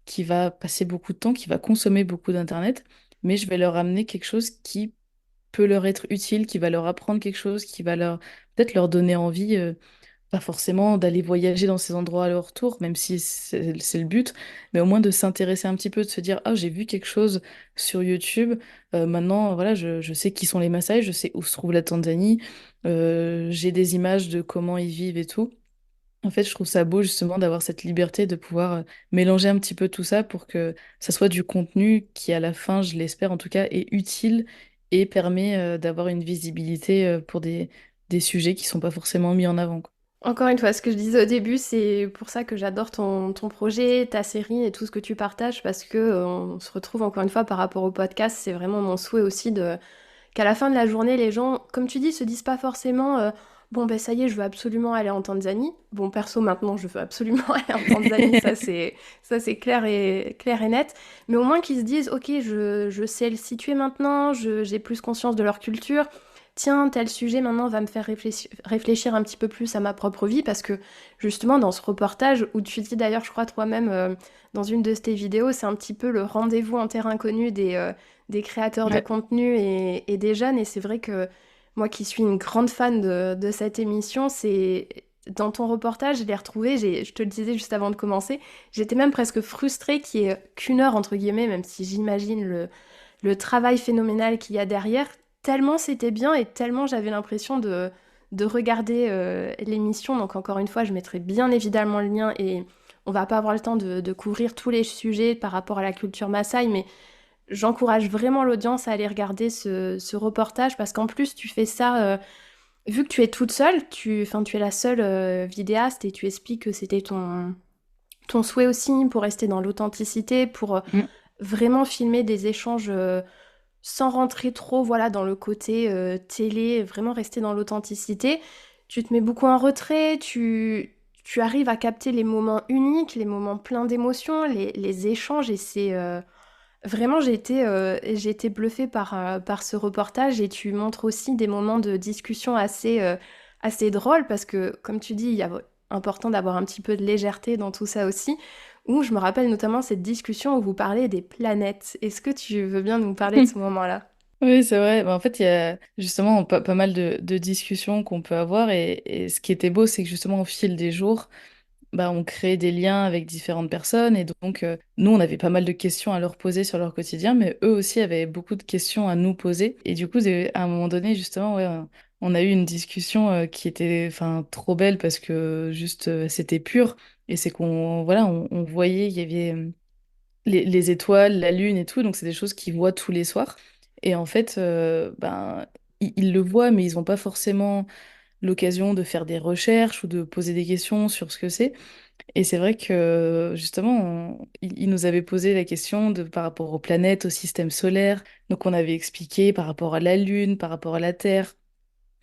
qui va passer beaucoup de temps, qui va consommer beaucoup d'Internet, mais je vais leur amener quelque chose qui peut leur être utile, qui va leur apprendre quelque chose, qui va leur peut-être leur donner envie, pas forcément d'aller voyager dans ces endroits à leur tour, même si c'est le but, mais au moins de s'intéresser un petit peu, de se dire, ah, j'ai vu quelque chose sur YouTube, maintenant, voilà, je sais qui sont les Maasai, je sais où se trouve la Tanzanie, j'ai des images de comment ils vivent et tout. En fait, je trouve ça beau justement d'avoir cette liberté de pouvoir mélanger un petit peu tout ça pour que ça soit du contenu qui, à la fin, je l'espère en tout cas, est utile et permet d'avoir une visibilité pour des sujets qui sont pas forcément mis en avant, quoi. Encore une fois, ce que je disais au début, c'est pour ça que j'adore ton projet, ta série et tout ce que tu partages, parce que on se retrouve encore une fois par rapport au podcast. C'est vraiment mon souhait aussi de qu'à la fin de la journée, les gens, comme tu dis, se disent pas forcément bon ben ça y est, je veux absolument aller en Tanzanie. Bon perso maintenant, je veux absolument aller en Tanzanie, ça c'est clair et net. Mais au moins qu'ils se disent ok, je sais le situer maintenant, j'ai plus conscience de leur culture. Tiens, tel sujet maintenant va me faire réfléchir un petit peu plus à ma propre vie parce que justement dans ce reportage où tu dis d'ailleurs je crois toi-même dans une de tes vidéos c'est un petit peu le rendez-vous en terre inconnue des créateurs de Ouais. contenu et des jeunes. Et c'est vrai que moi qui suis une grande fan de cette émission, c'est dans ton reportage, je l'ai retrouvé, je te le disais juste avant de commencer, j'étais même presque frustrée qu'il y ait qu'une heure, entre guillemets, même si j'imagine le travail phénoménal qu'il y a derrière, tellement c'était bien et tellement j'avais l'impression de regarder l'émission. Donc encore une fois, je mettrai bien évidemment le lien et on va pas avoir le temps de couvrir tous les sujets par rapport à la culture Maasai, mais j'encourage vraiment l'audience à aller regarder ce reportage parce qu'en plus tu fais ça, vu que tu es toute seule, enfin, tu es la seule vidéaste et tu expliques que c'était ton souhait aussi pour rester dans l'authenticité, pour Mm. vraiment filmer des échanges sans rentrer trop voilà, dans le côté télé, vraiment rester dans l'authenticité. Tu te mets beaucoup en retrait, tu arrives à capter les moments uniques, les moments pleins d'émotions, les échanges et c'est... vraiment, j'ai été bluffée par ce reportage et tu montres aussi des moments de discussion assez drôles parce que, comme tu dis, il y a important d'avoir un petit peu de légèreté dans tout ça aussi. Où je me rappelle notamment cette discussion où vous parlez des planètes. Est-ce que tu veux bien nous parler de ce moment-là? Oui, c'est vrai. Bah, en fait, il y a justement pas mal de discussions qu'on peut avoir et ce qui était beau, c'est que justement au fil des jours, bah, on crée des liens avec différentes personnes et donc nous, on avait pas mal de questions à leur poser sur leur quotidien, mais eux aussi avaient beaucoup de questions à nous poser. Et du coup, à un moment donné, justement, ouais, on a eu une discussion qui était enfin, trop belle parce que juste c'était pur. Et c'est qu'on voilà, on voyait, il y avait les étoiles, la lune et tout, donc c'est des choses qu'ils voient tous les soirs. Et en fait, ben, ils le voient, mais ils n'ont pas forcément l'occasion de faire des recherches ou de poser des questions sur ce que c'est. Et c'est vrai que justement, il nous avait posé la question par rapport aux planètes, au système solaire. Donc on avait expliqué par rapport à la Lune, par rapport à la Terre,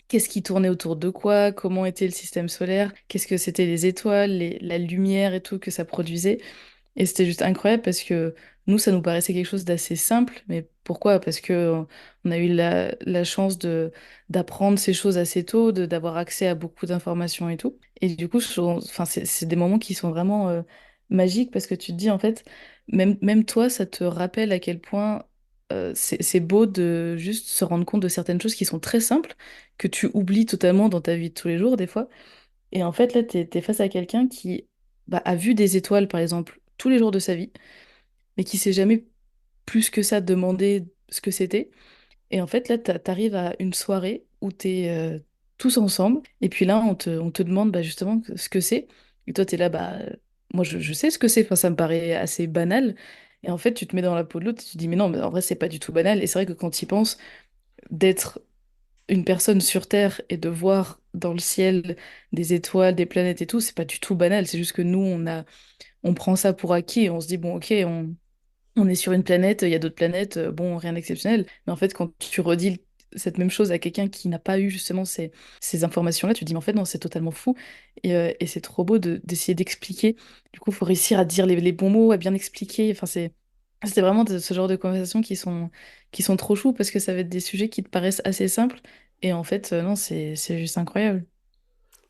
qu'est-ce qui tournait autour de quoi, comment était le système solaire, qu'est-ce que c'était les étoiles, la lumière et tout que ça produisait. Et c'était juste incroyable parce que nous, ça nous paraissait quelque chose d'assez simple. Mais pourquoi? Parce que on a eu la chance d'apprendre ces choses assez tôt, d'avoir accès à beaucoup d'informations et tout. Et du coup, enfin, c'est des moments qui sont vraiment magiques parce que tu te dis, en fait, même toi, ça te rappelle à quel point c'est beau de juste se rendre compte de certaines choses qui sont très simples, que tu oublies totalement dans ta vie de tous les jours, des fois. Et en fait, là, t'es face à quelqu'un qui bah, a vu des étoiles, par exemple, tous les jours de sa vie, mais qui s'est jamais plus que ça demandé ce que c'était. Et en fait, là, t'arrives à une soirée où t'es tous ensemble, et puis là, on te demande bah, justement ce que c'est. Et toi, t'es là, bah, moi, je sais ce que c'est, enfin, ça me paraît assez banal. Et en fait, tu te mets dans la peau de l'autre, tu te dis, mais non, mais en vrai, c'est pas du tout banal. Et c'est vrai que quand tu y penses, d'être une personne sur Terre et de voir dans le ciel des étoiles, des planètes et tout, c'est pas du tout banal. C'est juste que nous, on prend ça pour acquis et on se dit, bon, ok, on est sur une planète, il y a d'autres planètes, bon, rien d'exceptionnel. Mais en fait, quand tu redis cette même chose à quelqu'un qui n'a pas eu justement ces informations-là, tu te dis, mais en fait, non, c'est totalement fou. Et c'est trop beau d'essayer d'expliquer. Du coup, il faut réussir à dire les bons mots, à bien expliquer. Enfin, C'était vraiment ce genre de conversations qui sont trop chou parce que ça va être des sujets qui te paraissent assez simples. Et en fait, non, c'est juste incroyable.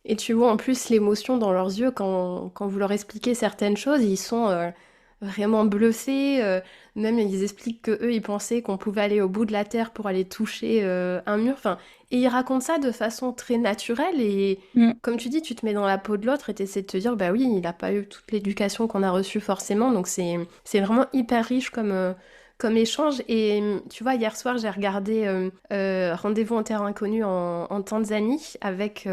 Et tu vois en plus l'émotion dans leurs yeux quand vous leur expliquez certaines choses, ils sont vraiment bluffés. Même ils expliquent que eux, ils pensaient qu'on pouvait aller au bout de la terre pour aller toucher un mur. Enfin, et ils racontent ça de façon très naturelle. Et Mm. comme tu dis, tu te mets dans la peau de l'autre et tu essaies de te dire, bah oui, il n'a pas eu toute l'éducation qu'on a reçue forcément. Donc c'est vraiment hyper riche comme échange. Et tu vois, hier soir, j'ai regardé Rendez-vous en terre inconnue en Tanzanie avec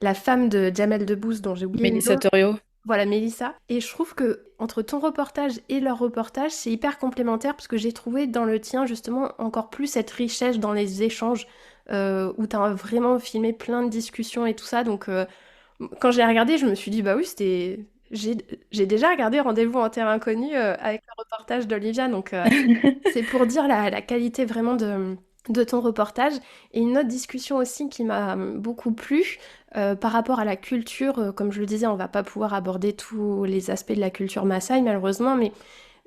la femme de Jamel Debbouze, dont j'ai oublié le Mélissa nom. Torio. Voilà, Mélissa. Et je trouve que entre ton reportage et leur reportage, c'est hyper complémentaire parce que j'ai trouvé dans le tien justement encore plus cette richesse dans les échanges où tu as vraiment filmé plein de discussions et tout ça. Donc quand j'ai regardé, je me suis dit, bah oui, c'était... J'ai déjà regardé Rendez-vous en terre inconnue avec le reportage d'Olivia, donc c'est pour dire la qualité vraiment de ton reportage. Et une autre discussion aussi qui m'a beaucoup plu par rapport à la culture, comme je le disais, on va pas pouvoir aborder tous les aspects de la culture Maasai malheureusement, mais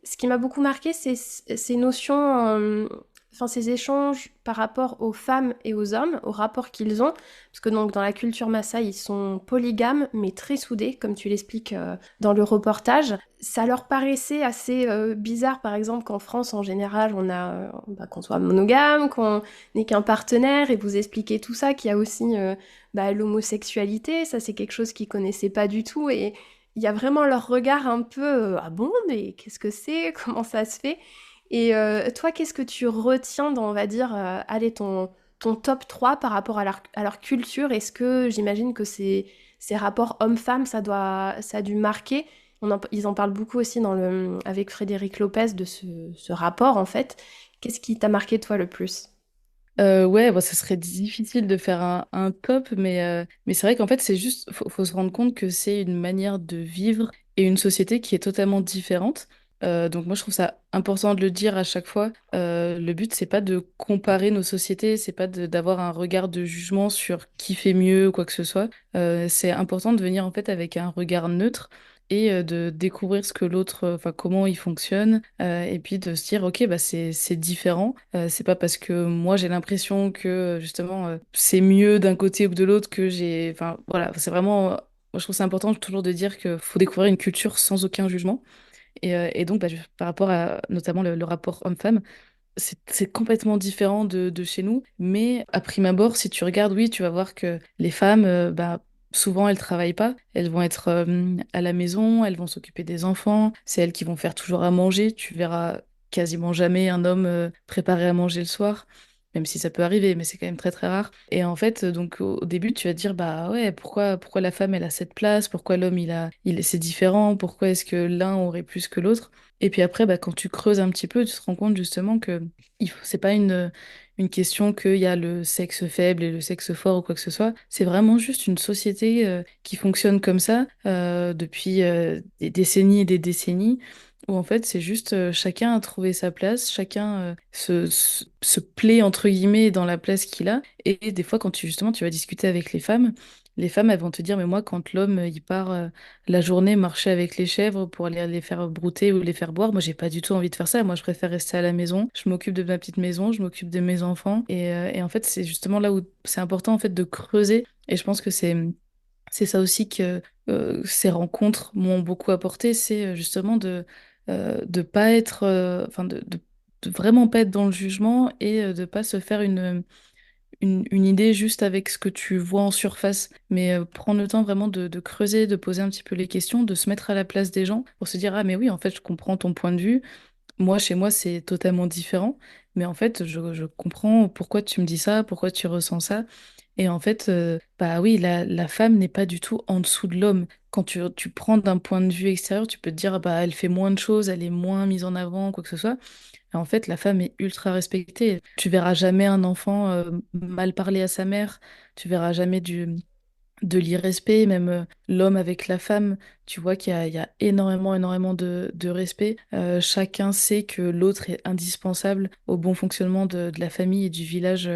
ce qui m'a beaucoup marqué, c'est ces notions, enfin ces échanges par rapport aux femmes et aux hommes, au rapport qu'ils ont. Parce que donc dans la culture Maasai, ils sont polygames, mais très soudés, comme tu l'expliques dans le reportage. Ça leur paraissait assez bizarre, par exemple, qu'en France, en général, on a bah, qu'on soit monogame, qu'on n'ait qu'un partenaire, et vous expliquez tout ça, qu'il y a aussi bah, l'homosexualité. Ça, c'est quelque chose qu'ils connaissaient pas du tout. Et il y a vraiment leur regard un peu ah bon, mais qu'est-ce que c'est? Comment ça se fait? Et toi, qu'est-ce que tu retiens dans, on va dire, allez, ton top 3 par rapport à leur culture? Est-ce que j'imagine que ces rapports hommes-femmes, ça a dû marquer? Ils en parlent beaucoup aussi avec Frédéric Lopez de ce rapport, en fait. Qu'est-ce qui t'a marqué, toi, le plus? Ouais, bon, ça serait difficile de faire un top, mais c'est vrai qu'en fait, c'est juste, faut se rendre compte que c'est une manière de vivre et une société qui est totalement différente. Donc moi, je trouve ça important de le dire à chaque fois. Le but, c'est pas de comparer nos sociétés, c'est pas d'avoir un regard de jugement sur qui fait mieux ou quoi que ce soit. C'est important de venir en fait avec un regard neutre et de découvrir ce que l'autre, enfin comment il fonctionne, et puis de se dire, ok, bah c'est différent. C'est pas parce que moi j'ai l'impression que justement c'est mieux d'un côté ou de l'autre que j'ai, enfin voilà, c'est vraiment, moi je trouve c'est important toujours de dire qu'il faut découvrir une culture sans aucun jugement. Et donc bah, par rapport à notamment le rapport homme-femme, c'est complètement différent de chez nous, mais à prime abord, si tu regardes, oui, tu vas voir que les femmes, bah, souvent, elles travaillent pas. Elles vont être à la maison, elles vont s'occuper des enfants, c'est elles qui vont faire toujours à manger. Tu verras quasiment jamais un homme préparer à manger le soir, même si ça peut arriver, mais c'est quand même très très rare. Et en fait, donc au début, tu vas te dire, bah ouais, pourquoi la femme, elle a cette place, pourquoi l'homme, c'est différent, pourquoi est-ce que l'un aurait plus que l'autre? Et puis après, bah, quand tu creuses un petit peu, tu te rends compte justement que c'est pas une question qu'il y a le sexe faible et le sexe fort ou quoi que ce soit. C'est vraiment juste une société qui fonctionne comme ça depuis des décennies et des décennies, où en fait c'est juste chacun a trouvé sa place, chacun se plaît entre guillemets dans la place qu'il a. Et des fois, quand justement tu vas discuter avec les femmes, elles vont te dire, mais moi, quand l'homme, il part la journée marcher avec les chèvres pour aller les faire brouter ou les faire boire. Moi, j'ai pas du tout envie de faire ça. Moi, je préfère rester à la maison. Je m'occupe de ma petite maison, je m'occupe de mes enfants. Et en fait, c'est justement là où c'est important en fait de creuser. Et je pense que c'est ça aussi que ces rencontres m'ont beaucoup apporté, c'est justement de pas être, enfin de vraiment pas être dans le jugement et de pas se faire une idée juste avec ce que tu vois en surface, mais prendre le temps vraiment de creuser, de poser un petit peu les questions, de se mettre à la place des gens pour se dire, ah mais oui, en fait, je comprends ton point de vue. Moi, chez moi, c'est totalement différent, mais en fait, je comprends pourquoi tu me dis ça, pourquoi tu ressens ça. Et en fait, bah oui, la femme n'est pas du tout en dessous de l'homme. Quand tu prends d'un point de vue extérieur, tu peux te dire, ah bah, elle fait moins de choses, elle est moins mise en avant, quoi que ce soit. En fait, la femme est ultra respectée. Tu verras jamais un enfant mal parler à sa mère. Tu verras jamais de l'irrespect. Même l'homme avec la femme, tu vois il y a énormément, énormément de respect. Chacun sait que l'autre est indispensable au bon fonctionnement de la famille et du village.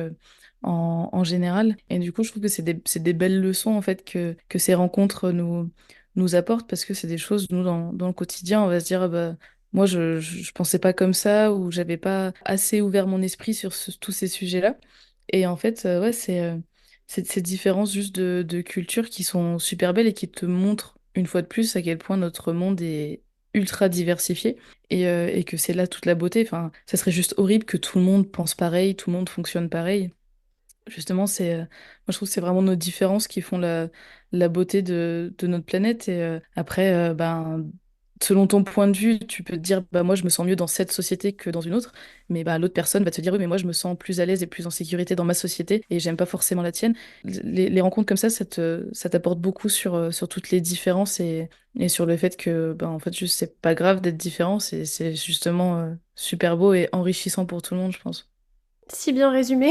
En général. Et du coup, je trouve que c'est des belles leçons en fait que ces rencontres nous apportent parce que c'est des choses, nous, dans le quotidien, on va se dire, ah bah, moi, je pensais pas comme ça ou j'avais pas assez ouvert mon esprit sur tous ces sujets-là. Et en fait, ouais, c'est ces différences juste de culture qui sont super belles et qui te montrent une fois de plus à quel point notre monde est ultra diversifié et que c'est là toute la beauté. Enfin, ça serait juste horrible que tout le monde pense pareil, tout le monde fonctionne pareil. Justement, moi je trouve que c'est vraiment nos différences qui font la beauté de notre planète. Et après, ben, selon ton point de vue, tu peux te dire, bah, moi je me sens mieux dans cette société que dans une autre. Mais bah, l'autre personne va te dire, oui, mais moi je me sens plus à l'aise et plus en sécurité dans ma société et j'aime pas forcément la tienne. Les rencontres comme ça t'apporte beaucoup sur toutes les différences et sur le fait que, bah, en fait, juste c'est pas grave d'être différent. C'est justement super beau et enrichissant pour tout le monde, je pense. Si bien résumé.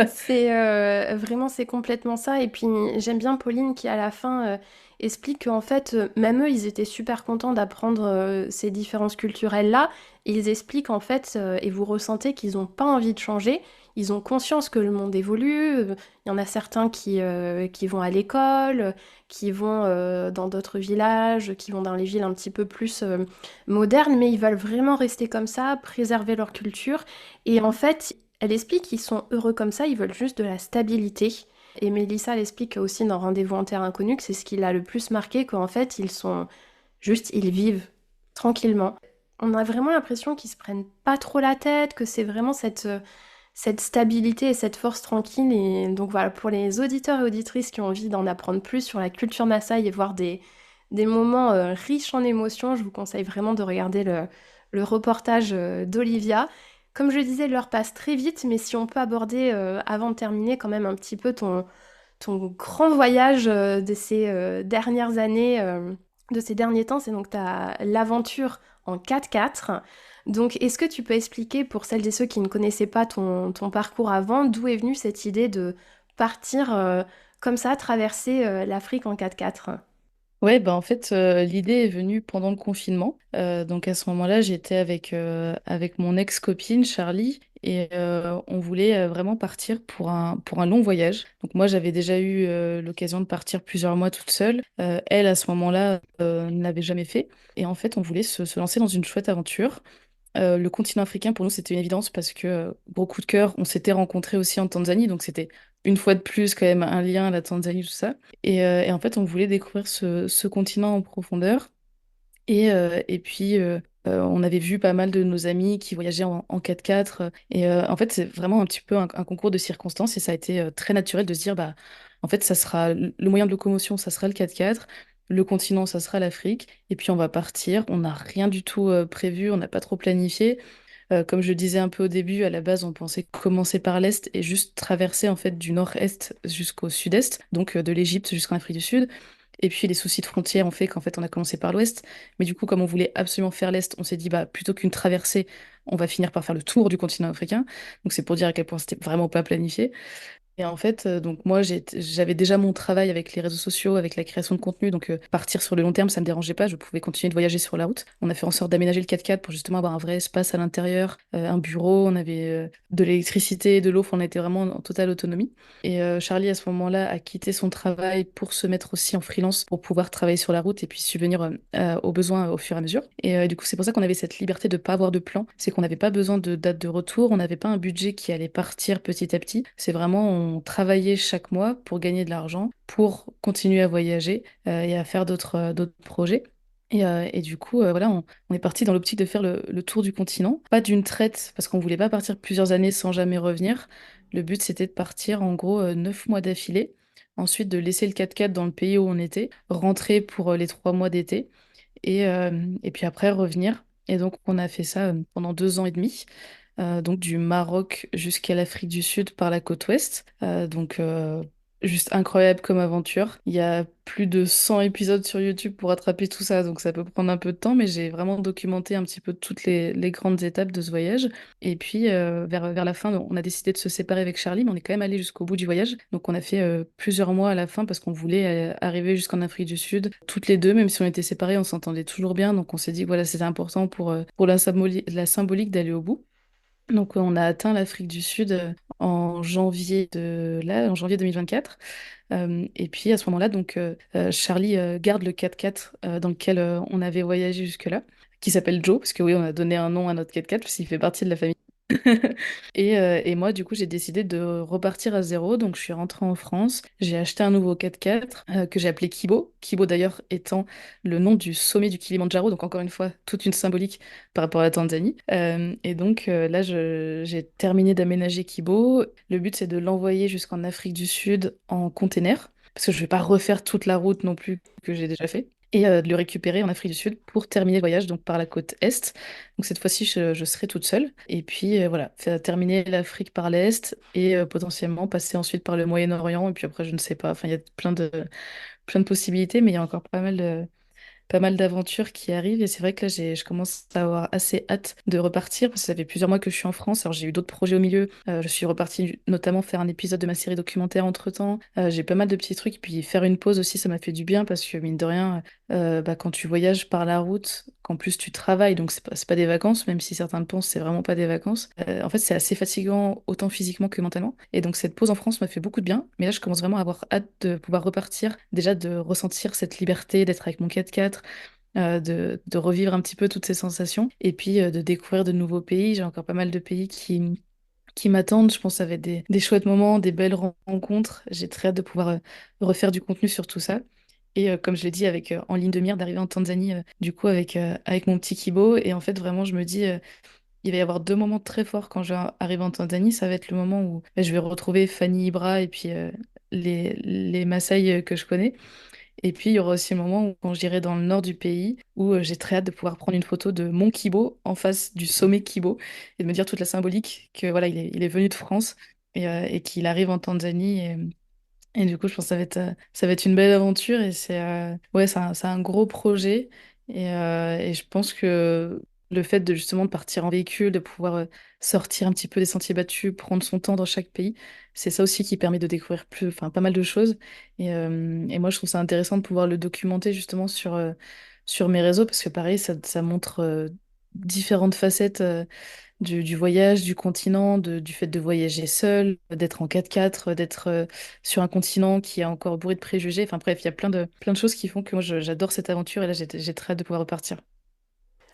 C'est vraiment c'est complètement ça. Et puis j'aime bien Pauline qui à la fin explique qu'en fait même eux ils étaient super contents d'apprendre ces différences culturelles-là. Et ils expliquent en fait et vous ressentez qu'ils n'ont pas envie de changer. Ils ont conscience que le monde évolue. Il y en a certains qui vont à l'école, qui vont dans d'autres villages, qui vont dans les villes un petit peu plus modernes, mais ils veulent vraiment rester comme ça, préserver leur culture. Et en fait, elle explique qu'ils sont heureux comme ça, ils veulent juste de la stabilité. Et Mélissa, elle explique aussi dans Rendez-vous en Terre Inconnue que c'est ce qui l'a le plus marqué, qu'en fait, ils sont juste, ils vivent tranquillement. On a vraiment l'impression qu'ils se prennent pas trop la tête, que c'est vraiment cette stabilité et cette force tranquille. Et donc voilà, pour les auditeurs et auditrices qui ont envie d'en apprendre plus sur la culture Maasai et voir des moments riches en émotions, je vous conseille vraiment de regarder le reportage d'Olivia. Comme je disais, l'heure passe très vite, mais si on peut aborder, avant de terminer, quand même un petit peu ton grand voyage de ces dernières années, de ces derniers temps, c'est donc l'aventure en 4x4. Donc, est-ce que tu peux expliquer pour celles et ceux qui ne connaissaient pas ton parcours avant, d'où est venue cette idée de partir comme ça, traverser l'Afrique en 4x4? Ouais, bah en fait, l'idée est venue pendant le confinement. Donc à ce moment-là, j'étais avec mon ex-copine Charlie et on voulait vraiment partir pour un long voyage. Donc moi, j'avais déjà eu l'occasion de partir plusieurs mois toute seule. Elle, à ce moment-là, ne l'avait jamais fait. Et en fait, on voulait se lancer dans une chouette aventure. Le continent africain, pour nous, c'était une évidence parce que, gros coup de cœur, on s'était rencontrés aussi en Tanzanie, donc c'était une fois de plus quand même un lien à la Tanzanie, tout ça. Et en fait, on voulait découvrir ce continent en profondeur. Et puis, on avait vu pas mal de nos amis qui voyageaient en 4x4. Et en fait, c'est vraiment un petit peu un concours de circonstances. Et ça a été très naturel de se dire, bah, en fait, ça sera le moyen de locomotion, ça sera le 4x4. Le continent, ça sera l'Afrique. Et puis, on va partir. On n'a rien du tout prévu, on n'a pas trop planifié. Comme je le disais un peu au début, à la base, on pensait commencer par l'Est et juste traverser en fait du nord-est jusqu'au sud-est, donc de l'Égypte jusqu'en Afrique du Sud. Et puis les soucis de frontières ont fait qu'en fait on a commencé par l'ouest. Mais du coup, comme on voulait absolument faire l'est, on s'est dit bah plutôt qu'une traversée, on va finir par faire le tour du continent africain. Donc c'est pour dire à quel point c'était vraiment pas planifié. Et en fait, donc moi, j'avais déjà mon travail avec les réseaux sociaux, avec la création de contenu, donc partir sur le long terme, ça me dérangeait pas, je pouvais continuer de voyager sur la route. On a fait en sorte d'aménager le 4x4 pour justement avoir un vrai espace à l'intérieur, un bureau, on avait de l'électricité, de l'eau, enfin, on était vraiment en totale autonomie. Et Charlie, à ce moment-là, a quitté son travail pour se mettre aussi en freelance, pour pouvoir travailler sur la route et puis subvenir aux besoins au fur et à mesure. Et du coup, c'est pour ça qu'on avait cette liberté de pas avoir de plan, c'est qu'on n'avait pas besoin de date de retour, on n'avait pas un budget qui allait partir petit à petit. C'est vraiment, on travaillait chaque mois pour gagner de l'argent, pour continuer à voyager et à faire d'autres projets. Et du coup, voilà, on est parti dans l'optique de faire le tour du continent. Pas d'une traite, parce qu'on voulait pas partir plusieurs années sans jamais revenir. Le but, c'était de partir en gros 9 mois d'affilée. Ensuite, de laisser le 4x4 dans le pays où on était, rentrer pour les 3 mois d'été, et puis après revenir. Et donc, on a fait ça pendant 2 ans et demi, donc du Maroc jusqu'à l'Afrique du Sud par la côte ouest. Juste incroyable comme aventure. Il y a plus de 100 épisodes sur YouTube pour attraper tout ça, donc ça peut prendre un peu de temps, mais j'ai vraiment documenté un petit peu toutes les grandes étapes de ce voyage. Et puis, vers la fin, on a décidé de se séparer avec Charlie, mais on est quand même allé jusqu'au bout du voyage. Donc, on a fait plusieurs mois à la fin parce qu'on voulait arriver jusqu'en Afrique du Sud. Toutes les deux, même si on était séparés, on s'entendait toujours bien. Donc, on s'est dit, voilà, c'était important pour la symbolique d'aller au bout. Donc, on a atteint l'Afrique du Sud en janvier 2024. Et puis à ce moment-là, donc Charlie garde le 4x4 dans lequel on avait voyagé jusque-là, qui s'appelle Joe, parce que oui, on a donné un nom à notre 4x4 parce qu'il fait partie de la famille. Et moi, du coup, j'ai décidé de repartir à zéro. Donc, je suis rentrée en France. J'ai acheté un nouveau 4x4 que j'ai appelé Kibo. Kibo, d'ailleurs, étant le nom du sommet du Kilimandjaro. Donc, encore une fois, toute une symbolique par rapport à la Tanzanie. Et donc, là, j'ai terminé d'aménager Kibo. Le but, c'est de l'envoyer jusqu'en Afrique du Sud en container. Parce que je vais pas refaire toute la route non plus que j'ai déjà fait. Et de le récupérer en Afrique du Sud pour terminer le voyage, donc par la côte Est. Donc cette fois-ci, je serai toute seule. Et puis voilà, faire terminer l'Afrique par l'Est et potentiellement passer ensuite par le Moyen-Orient. Et puis après, je ne sais pas. Enfin, il y a plein de possibilités, mais il y a encore pas mal d'aventures qui arrivent et c'est vrai que là je commence à avoir assez hâte de repartir parce que ça fait plusieurs mois que je suis en France. Alors j'ai eu d'autres projets au milieu. Je suis repartie notamment faire un épisode de ma série documentaire entre-temps. J'ai pas mal de petits trucs puis faire une pause aussi ça m'a fait du bien parce que mine de rien bah, quand tu voyages par la route qu'en plus tu travailles donc c'est pas des vacances même si certains le pensent c'est vraiment pas des vacances. En fait c'est assez fatigant autant physiquement que mentalement et donc cette pause en France m'a fait beaucoup de bien mais là je commence vraiment à avoir hâte de pouvoir repartir déjà de ressentir cette liberté d'être avec mon 4x4 de revivre un petit peu toutes ces sensations et puis de découvrir de nouveaux pays. J'ai encore pas mal de pays qui m'attendent. Je pense que ça va être des chouettes moments, des belles rencontres. J'ai très hâte de pouvoir refaire du contenu sur tout ça. Et comme je l'ai dit, avec en ligne de mire d'arriver en Tanzanie, du coup, avec mon petit Kibo. Et en fait, vraiment, je me dis, il va y avoir deux moments très forts quand je vais arriver en Tanzanie. Ça va être le moment où je vais retrouver Fanny Ibra et puis les Maasai que je connais. Et puis, il y aura aussi le moment où, quand j'irai dans le nord du pays, où j'ai très hâte de pouvoir prendre une photo de mon Kibo en face du sommet Kibo et de me dire toute la symbolique que voilà, il est venu de France et qu'il arrive en Tanzanie. Et du coup, je pense que ça va être une belle aventure et ouais, c'est un gros projet. Et je pense que le fait de justement de partir en véhicule, de pouvoir sortir un petit peu des sentiers battus, prendre son temps dans chaque pays, c'est ça aussi qui permet de découvrir enfin, pas mal de choses. Et moi, je trouve ça intéressant de pouvoir le documenter justement sur mes réseaux parce que pareil, ça montre différentes facettes. Du voyage, du continent, du fait de voyager seul, d'être en 4x4, d'être sur un continent qui est encore bourré de préjugés. Enfin bref, il y a plein de choses qui font que moi j'adore cette aventure et là j'ai très hâte de pouvoir repartir.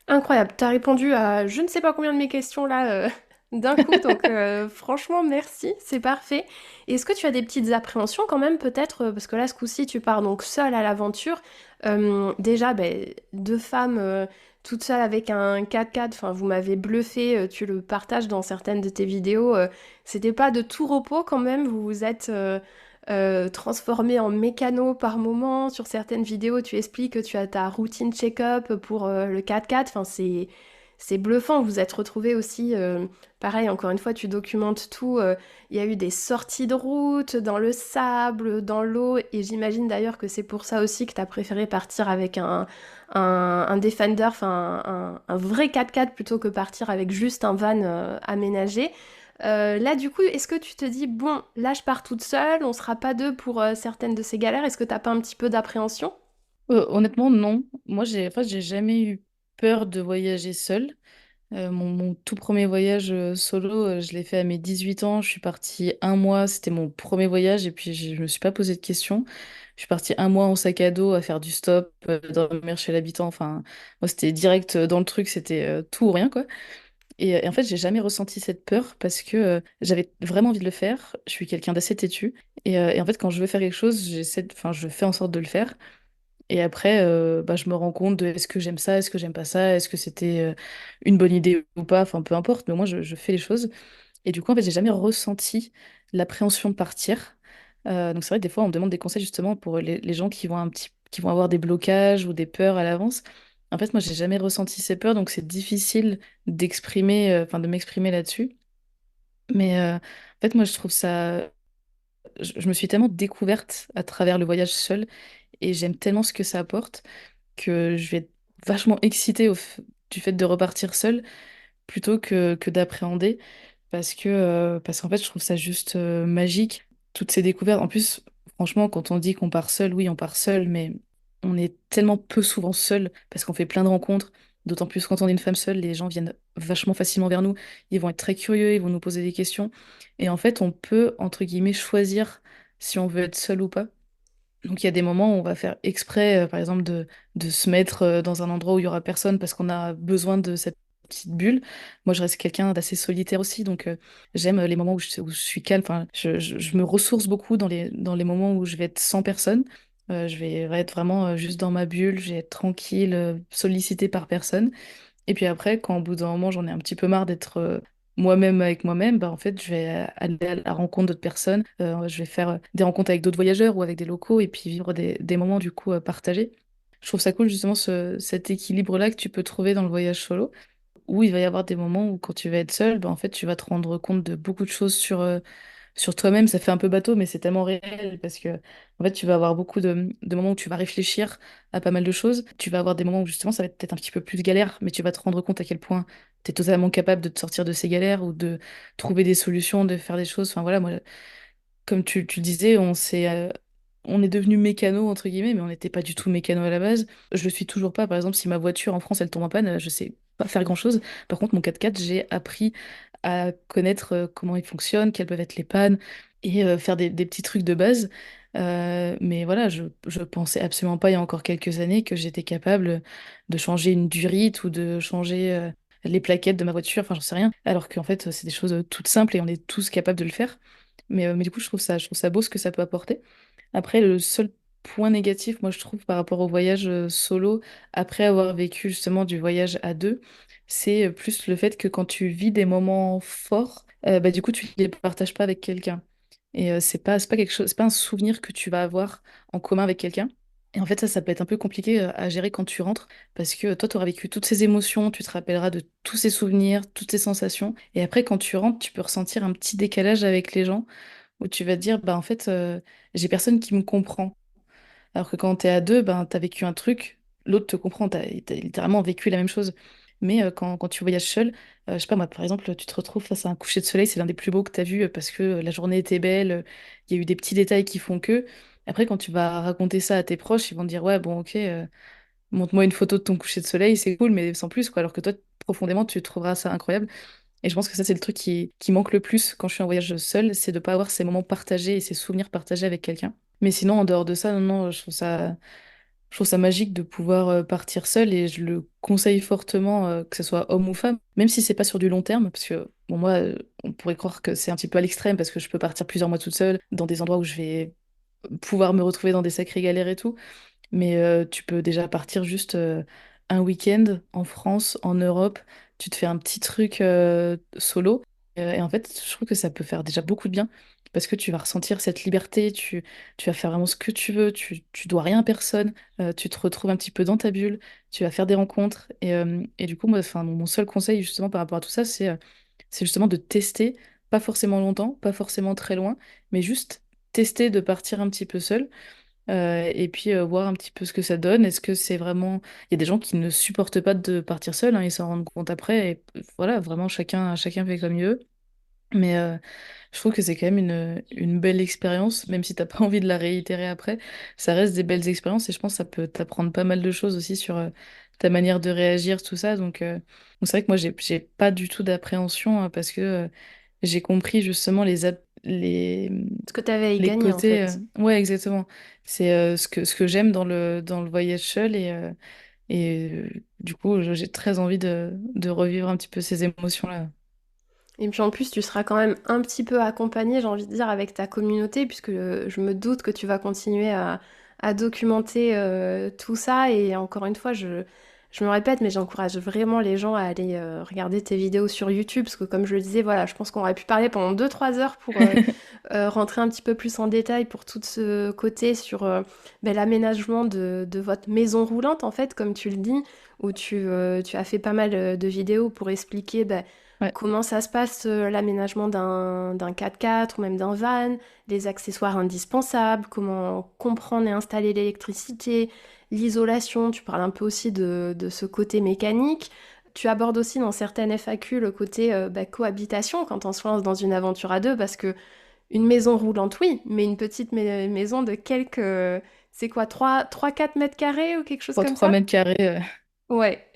Incroyable, t'as répondu à je ne sais pas combien de mes questions là d'un coup, donc franchement merci, c'est parfait. Est-ce que tu as des petites appréhensions quand même peut-être, parce que là ce coup-ci tu pars donc seule à l'aventure. Déjà, ben, deux femmes toutes seules avec un 4x4, enfin vous m'avez bluffé, tu le partages dans certaines de tes vidéos, c'était pas de tout repos quand même, vous vous êtes transformé en mécano par moment. Sur certaines vidéos, tu expliques que tu as ta routine check-up pour le 4x4. Enfin, c'est bluffant. Vous vous êtes retrouvé aussi, pareil, encore une fois, tu documentes tout. Il y a eu des sorties de route dans le sable, dans l'eau. Et j'imagine d'ailleurs que c'est pour ça aussi que tu as préféré partir avec un Defender, enfin un vrai 4x4 plutôt que partir avec juste un van aménagé. Là, du coup, est-ce que tu te dis, bon, là, je pars toute seule, on sera pas deux pour certaines de ces galères, est-ce que t'as pas un petit peu d'appréhension? Honnêtement, non. Moi, j'ai jamais eu peur de voyager seule. Mon tout premier voyage solo, je l'ai fait à mes 18 ans. Je suis partie un mois, c'était mon premier voyage et puis je me suis pas posé de questions. Je suis partie un mois en sac à dos à faire du stop, dormir chez l'habitant. Enfin, moi, c'était direct dans le truc, c'était tout ou rien, quoi. Et en fait, j'ai jamais ressenti cette peur parce que j'avais vraiment envie de le faire. Je suis quelqu'un d'assez têtu. Et en fait, quand je veux faire quelque chose, enfin, je fais en sorte de le faire. Et après, bah, je me rends compte de est-ce que j'aime ça, est-ce que j'aime pas ça, est-ce que c'était une bonne idée ou pas, enfin peu importe, mais moi je fais les choses. Et du coup, en fait, j'ai jamais ressenti l'appréhension de partir. Donc c'est vrai que des fois, on me demande des conseils justement pour les gens qui vont avoir des blocages ou des peurs à l'avance. En fait, moi, j'ai jamais ressenti ces peurs, donc c'est difficile d'exprimer, enfin de m'exprimer là-dessus. Mais en fait, moi, je trouve ça, je me suis tellement découverte à travers le voyage seul et j'aime tellement ce que ça apporte que je vais être vachement excitée du fait de repartir seule plutôt que d'appréhender parce qu'en fait je trouve ça juste magique toutes ces découvertes. En plus, franchement, quand on dit qu'on part seul, oui, on part seul, mais on est tellement peu souvent seul parce qu'on fait plein de rencontres. D'autant plus quand on est une femme seule, les gens viennent vachement facilement vers nous. Ils vont être très curieux, ils vont nous poser des questions. Et en fait, on peut, entre guillemets, choisir si on veut être seul ou pas. Donc il y a des moments où on va faire exprès, par exemple, de se mettre dans un endroit où il y aura personne parce qu'on a besoin de cette petite bulle. Moi, je reste quelqu'un d'assez solitaire aussi, donc j'aime les moments où je suis calme. Enfin, je me ressource beaucoup dans les moments où je vais être sans personne. Je vais être vraiment juste dans ma bulle, je vais être tranquille, sollicitée par personne. Et puis après, quand au bout d'un moment, j'en ai un petit peu marre d'être moi-même avec moi-même, bah, en fait, je vais aller à la rencontre d'autres personnes. Je vais faire des rencontres avec d'autres voyageurs ou avec des locaux et puis vivre des moments du coup partagés. Je trouve ça cool justement cet équilibre-là que tu peux trouver dans le voyage solo, où il va y avoir des moments où quand tu vas être seul, bah, en fait, tu vas te rendre compte de beaucoup de choses sur toi-même. Ça fait un peu bateau, mais c'est tellement réel parce que en fait, tu vas avoir beaucoup de moments où tu vas réfléchir à pas mal de choses. Tu vas avoir des moments où justement ça va être peut-être un petit peu plus galère, mais tu vas te rendre compte à quel point tu es totalement capable de te sortir de ces galères ou de trouver des solutions, de faire des choses. Enfin voilà, moi, comme tu le disais, on est devenu mécano, entre guillemets, mais on n'était pas du tout mécano à la base. Je le suis toujours pas. Par exemple, si ma voiture en France, elle tombe en panne, je sais pas faire grand-chose. Par contre, mon 4x4, j'ai appris à connaître comment il fonctionne, quelles peuvent être les pannes, et faire des petits trucs de base. Mais voilà, je pensais absolument pas il y a encore quelques années que j'étais capable de changer une durite ou de changer les plaquettes de ma voiture, enfin j'en sais rien. Alors qu'en fait, c'est des choses toutes simples et on est tous capables de le faire. Mais du coup, je trouve ça beau ce que ça peut apporter. Après, le seul point négatif, moi, je trouve, par rapport au voyage solo, après avoir vécu justement du voyage à deux, c'est plus le fait que quand tu vis des moments forts, bah, du coup, tu les partages pas avec quelqu'un. Et c'est pas quelque chose, c'est pas un souvenir que tu vas avoir en commun avec quelqu'un. Et en fait, ça peut être un peu compliqué à gérer quand tu rentres, parce que toi, tu auras vécu toutes ces émotions, tu te rappelleras de tous ces souvenirs, toutes ces sensations. Et après, quand tu rentres, tu peux ressentir un petit décalage avec les gens où tu vas te dire, bah en fait, j'ai personne qui me comprend. Alors que quand t'es à deux, ben t'as vécu un truc, l'autre te comprend, t'as littéralement vécu la même chose. Mais quand tu voyages seul, je sais pas moi, par exemple, tu te retrouves face à un coucher de soleil, c'est l'un des plus beaux que t'as vu parce que la journée était belle, il y a eu des petits détails qui font que. Après, quand tu vas raconter ça à tes proches, ils vont te dire, ouais, bon, ok, montre-moi une photo de ton coucher de soleil, c'est cool, mais sans plus, quoi. Alors que toi, profondément, tu trouveras ça incroyable. Et je pense que ça, c'est le truc qui manque le plus quand je suis en voyage seul, c'est de pas avoir ces moments partagés et ces souvenirs partagés avec quelqu'un. Mais sinon, en dehors de ça, non, non, je trouve ça magique de pouvoir partir seul et je le conseille fortement, que ce soit homme ou femme, même si c'est pas sur du long terme, parce que bon, moi, on pourrait croire que c'est un petit peu à l'extrême parce que je peux partir plusieurs mois toute seule dans des endroits où je vais pouvoir me retrouver dans des sacrées galères et tout. Mais tu peux déjà partir juste un week-end en France, en Europe. Tu te fais un petit truc solo. Et en fait, je trouve que ça peut faire déjà beaucoup de bien parce que tu vas ressentir cette liberté. Tu vas faire vraiment ce que tu veux. Tu dois rien à personne. Tu te retrouves un petit peu dans ta bulle. Tu vas faire des rencontres. Et du coup, moi, enfin, mon seul conseil justement par rapport à tout ça, c'est justement de tester, pas forcément longtemps, pas forcément très loin, mais juste tester de partir un petit peu seul et puis voir un petit peu ce que ça donne. Est-ce que c'est vraiment... Il y a des gens qui ne supportent pas de partir seul, hein, ils s'en rendent compte après, et voilà, vraiment chacun fait comme il veut. Mais je trouve que c'est quand même une belle expérience, même si t'as pas envie de la réitérer après, ça reste des belles expériences et je pense que ça peut t'apprendre pas mal de choses aussi sur ta manière de réagir, tout ça. Donc c'est vrai que moi, j'ai pas du tout d'appréhension hein, parce que j'ai compris justement Ce que tu avais à y les gagner, en côtés, fait. ouais, exactement. C'est ce que j'aime dans le voyage seul et du coup, j'ai très envie de revivre un petit peu ces émotions-là. Et puis en plus, tu seras quand même un petit peu accompagné, j'ai envie de dire, avec ta communauté, puisque je me doute que tu vas continuer à documenter tout ça. Et encore une fois, je me répète, mais j'encourage vraiment les gens à aller regarder tes vidéos sur YouTube, parce que comme je le disais, voilà, je pense qu'on aurait pu parler pendant 2 3 heures pour rentrer un petit peu plus en détail pour tout ce côté sur ben, l'aménagement de votre maison roulante, en fait, comme tu le dis, où tu as fait pas mal de vidéos pour expliquer... ben, Ouais, comment ça se passe l'aménagement d'un 4x4 ou même d'un van, les accessoires indispensables, comment comprendre et installer l'électricité, l'isolation, tu parles un peu aussi de ce côté mécanique. Tu abordes aussi dans certaines FAQ le côté bah, cohabitation quand on se lance dans une aventure à deux, parce que une maison roulante, oui, mais une petite maison de quelques... c'est quoi, 3 4 mètres carrés ou quelque chose trois comme 3 ça? mètres carrés. Ouais.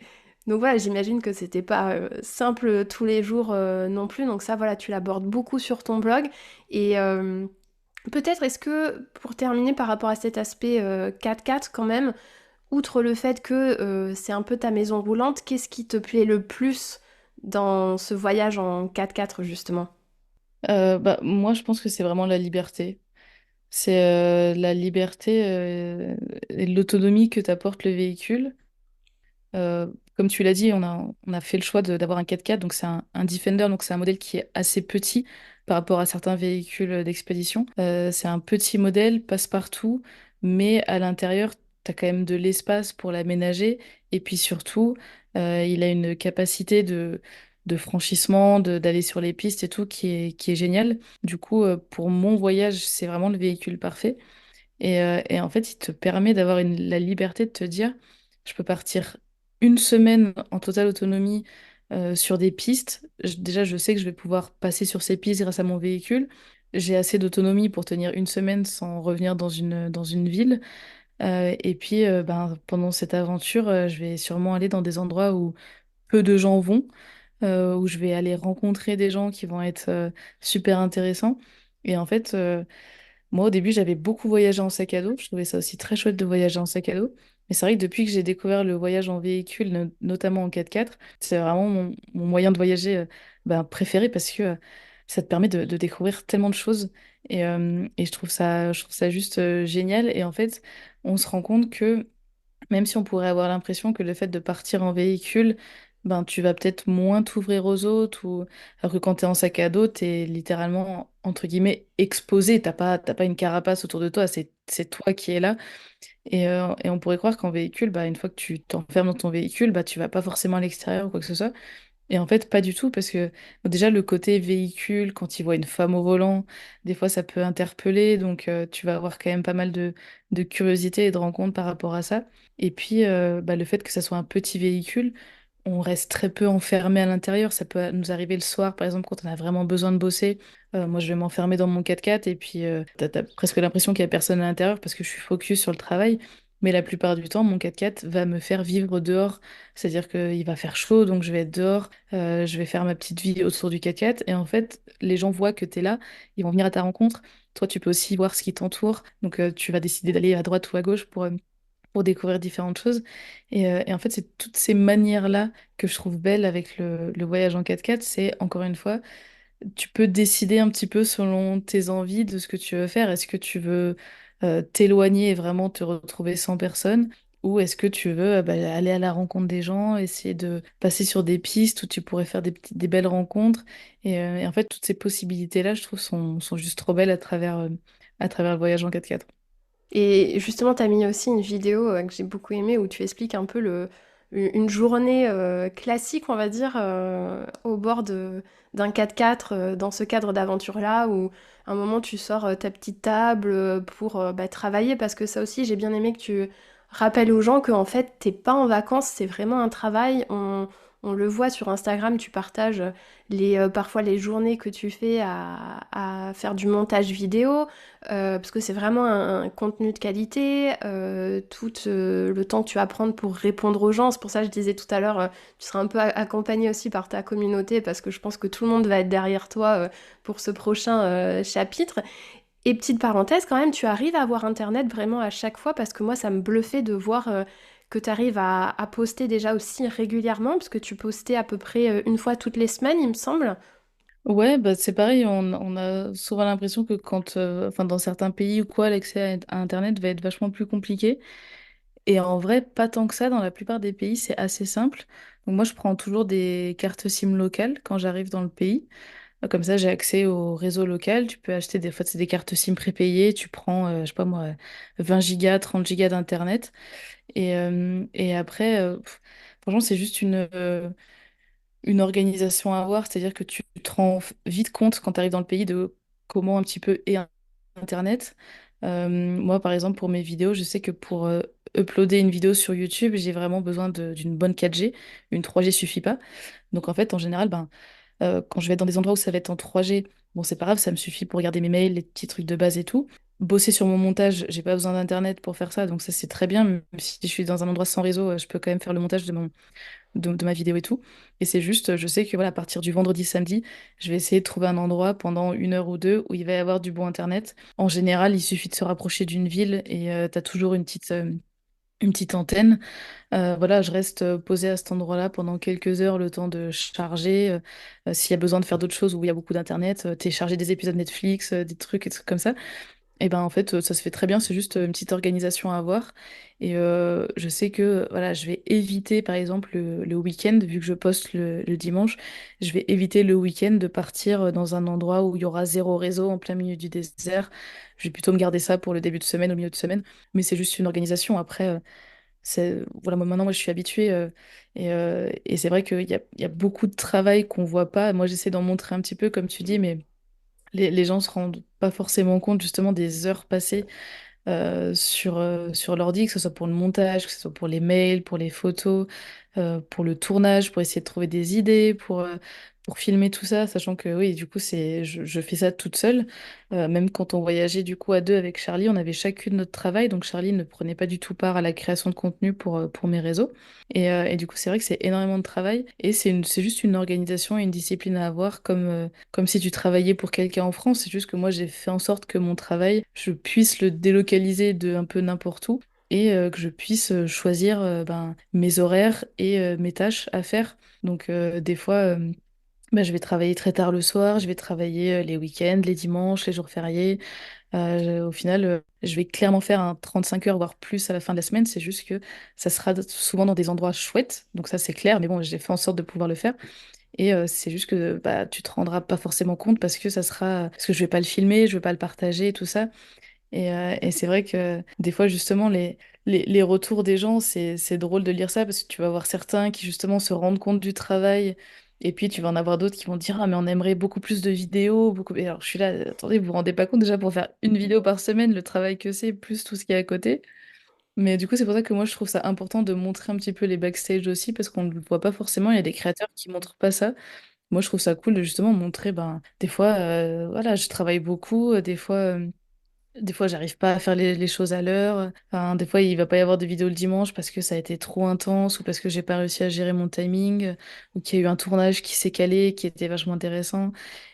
Donc voilà, j'imagine que c'était pas simple tous les jours non plus. Donc ça, voilà, tu l'abordes beaucoup sur ton blog. Et Peut-être est-ce que, pour terminer par rapport à cet aspect 4x4 quand même, outre le fait que c'est un peu ta maison roulante, qu'est-ce qui te plaît le plus dans ce voyage en 4x4 justement? Bah, moi, je pense que c'est vraiment la liberté. C'est la liberté et l'autonomie que t'apporte le véhicule. Comme tu l'as dit, on a fait le choix d'avoir un 4x4, donc c'est un Defender, donc c'est un modèle qui est assez petit par rapport à certains véhicules d'expédition. C'est un petit modèle, passe-partout, mais à l'intérieur, tu as quand même de l'espace pour l'aménager. Et puis surtout, il a une capacité de franchissement, d'aller sur les pistes et tout, qui est génial. Du coup, pour mon voyage, c'est vraiment le véhicule parfait. Et en fait, il te permet d'avoir la liberté de te dire, je peux partir une semaine en totale autonomie sur des pistes. Déjà, je sais que je vais pouvoir passer sur ces pistes grâce à mon véhicule. J'ai assez d'autonomie pour tenir une semaine sans revenir dans une ville. Et puis, ben, pendant cette aventure, je vais sûrement aller dans des endroits où peu de gens vont, où je vais aller rencontrer des gens qui vont être super intéressants. Et en fait, moi, au début, j'avais beaucoup voyagé en sac à dos. Je trouvais ça aussi très chouette de voyager en sac à dos. Mais c'est vrai que depuis que j'ai découvert le voyage en véhicule, notamment en 4x4, c'est vraiment mon moyen de voyager ben, préféré parce que ça te permet de découvrir tellement de choses. Et je trouve ça juste génial. Et en fait, on se rend compte que même si on pourrait avoir l'impression que le fait de partir en véhicule, ben, tu vas peut-être moins t'ouvrir aux autres, alors que quand tu es en sac à dos, tu es littéralement, entre guillemets, exposé. T'as pas une carapace autour de toi, c'est toi qui es là. Et on pourrait croire qu'en véhicule, bah, une fois que tu t'enfermes dans ton véhicule, bah, tu vas pas forcément à l'extérieur ou quoi que ce soit. Et en fait, pas du tout, parce que déjà, le côté véhicule, quand il voit une femme au volant, des fois, ça peut interpeller. Donc, tu vas avoir quand même pas mal de curiosité et de rencontres par rapport à ça. Et puis, bah, le fait que ça soit un petit véhicule, on reste très peu enfermé à l'intérieur. Ça peut nous arriver le soir, par exemple, quand on a vraiment besoin de bosser. Moi, je vais m'enfermer dans mon 4x4 et puis t'as presque l'impression qu'il n'y a personne à l'intérieur parce que je suis focus sur le travail. Mais la plupart du temps, mon 4x4 va me faire vivre dehors. C'est-à-dire qu'il va faire chaud, donc je vais être dehors, je vais faire ma petite vie autour du 4x4. Et en fait, les gens voient que tu es là, ils vont venir à ta rencontre. Toi, tu peux aussi voir ce qui t'entoure. Donc, tu vas décider d'aller à droite ou à gauche pour découvrir différentes choses. Et en fait, c'est toutes ces manières-là que je trouve belles avec le voyage en 4x4. C'est, encore une fois, tu peux décider un petit peu selon tes envies de ce que tu veux faire. Est-ce que tu veux t'éloigner et vraiment te retrouver sans personne? Ou est-ce que tu veux bah, aller à la rencontre des gens, essayer de passer sur des pistes où tu pourrais faire des belles rencontres? Et en fait, toutes ces possibilités-là, je trouve, sont juste trop belles à travers le voyage en 4x4. Et justement, tu as mis aussi une vidéo que j'ai beaucoup aimée où tu expliques un peu une journée classique, on va dire, au bord d'un 4x4, dans ce cadre d'aventure-là, où à un moment tu sors ta petite table pour bah, travailler, parce que ça aussi, j'ai bien aimé que tu rappelles aux gens qu'en fait, t'es pas en vacances, c'est vraiment un travail. On le voit sur Instagram, tu partages parfois les journées que tu fais à faire du montage vidéo. Parce que c'est vraiment un contenu de qualité, tout le temps que tu vas prendre pour répondre aux gens. C'est pour ça que je disais tout à l'heure, tu seras un peu accompagné aussi par ta communauté, parce que je pense que tout le monde va être derrière toi pour ce prochain chapitre. Et petite parenthèse, quand même, tu arrives à avoir Internet vraiment à chaque fois, parce que moi, ça me bluffait de voir que tu arrives à poster déjà aussi régulièrement, parce que tu postais à peu près une fois toutes les semaines, il me semble. Ouais, bah c'est pareil, on a souvent l'impression que enfin dans certains pays ou quoi, l'accès à Internet va être vachement plus compliqué. Et en vrai, pas tant que ça, dans la plupart des pays, c'est assez simple. Donc moi, je prends toujours des cartes SIM locales quand j'arrive dans le pays. Comme ça, j'ai accès au réseau local. Tu peux acheter des fois, c'est des cartes SIM prépayées. Tu prends, je sais pas moi, 20 gigas, 30 gigas d'Internet. Et après, franchement, c'est juste une organisation à avoir, c'est-à-dire que tu te rends vite compte quand tu arrives dans le pays de comment un petit peu est Internet. Moi, par exemple, pour mes vidéos, je sais que pour uploader une vidéo sur YouTube, j'ai vraiment besoin d'une bonne 4G. Une 3G suffit pas. Donc en fait, en général, ben, quand je vais dans des endroits où ça va être en 3G, bon, c'est pas grave, ça me suffit pour regarder mes mails, les petits trucs de base et tout. Bosser sur mon montage, j'ai pas besoin d'internet pour faire ça, donc ça c'est très bien. Même si je suis dans un endroit sans réseau, je peux quand même faire le montage de ma vidéo et tout. Et c'est juste, je sais que voilà, à partir du vendredi, samedi, je vais essayer de trouver un endroit pendant 1 heure ou 2 où il va y avoir du bon internet. En général, il suffit de se rapprocher d'une ville et t'as toujours une petite antenne. Voilà, je reste posée à cet endroit-là pendant quelques heures, le temps de charger. S'il y a besoin de faire d'autres choses où il y a beaucoup d'internet, télécharger des épisodes Netflix, des trucs comme ça. Et ben en fait, ça se fait très bien, c'est juste une petite organisation à avoir. Et je sais que voilà, je vais éviter, par exemple, le week-end, vu que je poste le dimanche, je vais éviter le week-end de partir dans un endroit où il y aura zéro réseau en plein milieu du désert. Je vais plutôt me garder ça pour le début de semaine, au milieu de semaine. Mais c'est juste une organisation. Après, voilà, moi je suis habituée. Et c'est vrai qu'il y a beaucoup de travail qu'on voit pas. Moi, j'essaie d'en montrer un petit peu, comme tu dis, mais les gens se rendent pas forcément compte justement des heures passées sur l'ordi, que ce soit pour le montage, que ce soit pour les mails, pour les photos, pour le tournage, pour essayer de trouver des idées, pour filmer tout ça, sachant que oui, du coup, je fais ça toute seule. Même quand on voyageait du coup à deux avec Charlie, on avait chacune notre travail, donc Charlie ne prenait pas du tout part à la création de contenu pour mes réseaux. Et du coup, c'est vrai que c'est énormément de travail et c'est juste une organisation et une discipline à avoir comme si tu travaillais pour quelqu'un en France. C'est juste que moi, j'ai fait en sorte que mon travail, je puisse le délocaliser de un peu n'importe où et que je puisse choisir ben, mes horaires et mes tâches à faire. Donc, des fois, ben, je vais travailler très tard le soir, je vais travailler les week-ends, les dimanches, les jours fériés. Au final, je vais clairement faire un 35 heures, voire plus à la fin de la semaine. C'est juste que ça sera souvent dans des endroits chouettes. Donc, ça, c'est clair. Mais bon, j'ai fait en sorte de pouvoir le faire. Et c'est juste que bah, tu te rendras pas forcément compte parce que ça sera parce que je vais pas le filmer, je vais pas le partager, tout ça. Et c'est vrai que des fois justement les retours des gens, c'est drôle de lire ça parce que tu vas voir certains qui justement se rendent compte du travail. Et puis tu vas en avoir d'autres qui vont dire ah mais on aimerait beaucoup plus de vidéos, beaucoup. Et alors je suis là, attendez, vous vous rendez pas compte déjà pour faire une vidéo par semaine, le travail que c'est, plus tout ce qui est à côté. Mais du coup, c'est pour ça que moi, je trouve ça important de montrer un petit peu les backstage aussi, parce qu'on ne le voit pas forcément. Il y a des créateurs qui montrent pas ça. Moi, je trouve ça cool de justement montrer, ben, des fois, voilà, je travaille beaucoup, des fois, j'arrive pas à faire les choses à l'heure. Enfin, des fois, il va pas y avoir de vidéo le dimanche parce que ça a été trop intense ou parce que j'ai pas réussi à gérer mon timing ou qu'il y a eu un tournage qui s'est calé, qui était vachement intéressant.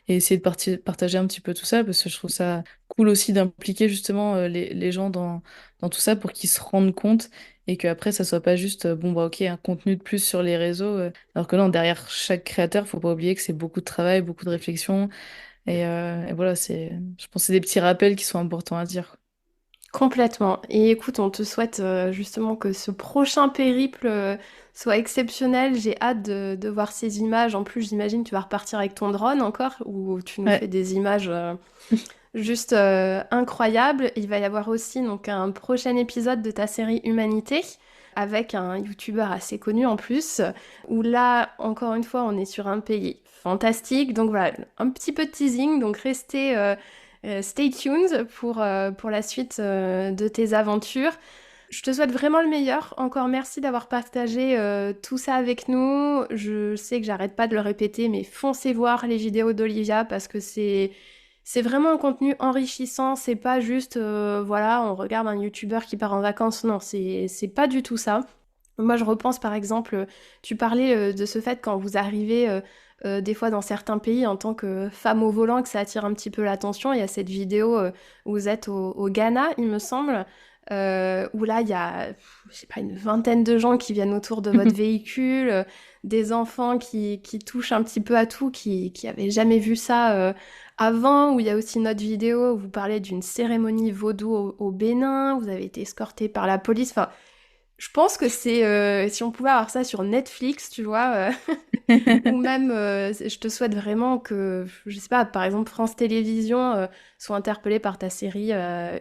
Et essayer de partager un petit peu tout ça parce que je trouve ça cool aussi d'impliquer justement les gens dans tout ça pour qu'ils se rendent compte et qu'après, ça soit pas juste, bon, bah, ok, un contenu de plus sur les réseaux. Alors que non, derrière chaque créateur, faut pas oublier que c'est beaucoup de travail, beaucoup de réflexion. Et voilà, je pense que c'est des petits rappels qui sont importants à dire. Complètement. Et écoute, on te souhaite justement que ce prochain périple soit exceptionnel. J'ai hâte de voir ces images. En plus, j'imagine que tu vas repartir avec ton drone encore, où tu nous fais Ouais, des images juste incroyables. Il va y avoir aussi donc un prochain épisode de ta série Humanité avec un youtubeur assez connu en plus, où là, encore une fois, on est sur un pays fantastique. Donc voilà, un petit peu de teasing. Donc restez stay tuned pour la suite de tes aventures. Je te souhaite vraiment le meilleur. Encore merci d'avoir partagé tout ça avec nous. Je sais que j'arrête pas de le répéter, mais foncez voir les vidéos d'Olivia parce que c'est vraiment un contenu enrichissant. C'est pas juste voilà, on regarde un YouTuber qui part en vacances. Non, c'est pas du tout ça. Moi, je repense par exemple, tu parlais de ce fait quand vous arrivez des fois dans certains pays en tant que femme au volant, que ça attire un petit peu l'attention. Il y a cette vidéo où vous êtes au Ghana, il me semble, où là, il y a, je sais pas, une vingtaine de gens qui viennent autour de votre véhicule, des enfants qui touchent un petit peu à tout, qui avaient jamais vu ça avant, où il y a aussi une autre vidéo où vous parlez d'une cérémonie vaudou au Bénin, vous avez été escorté par la police. Enfin, je pense que c'est si on pouvait avoir ça sur Netflix, tu vois, ou même je te souhaite vraiment que, je sais pas, par exemple France Télévisions soit interpellé par ta série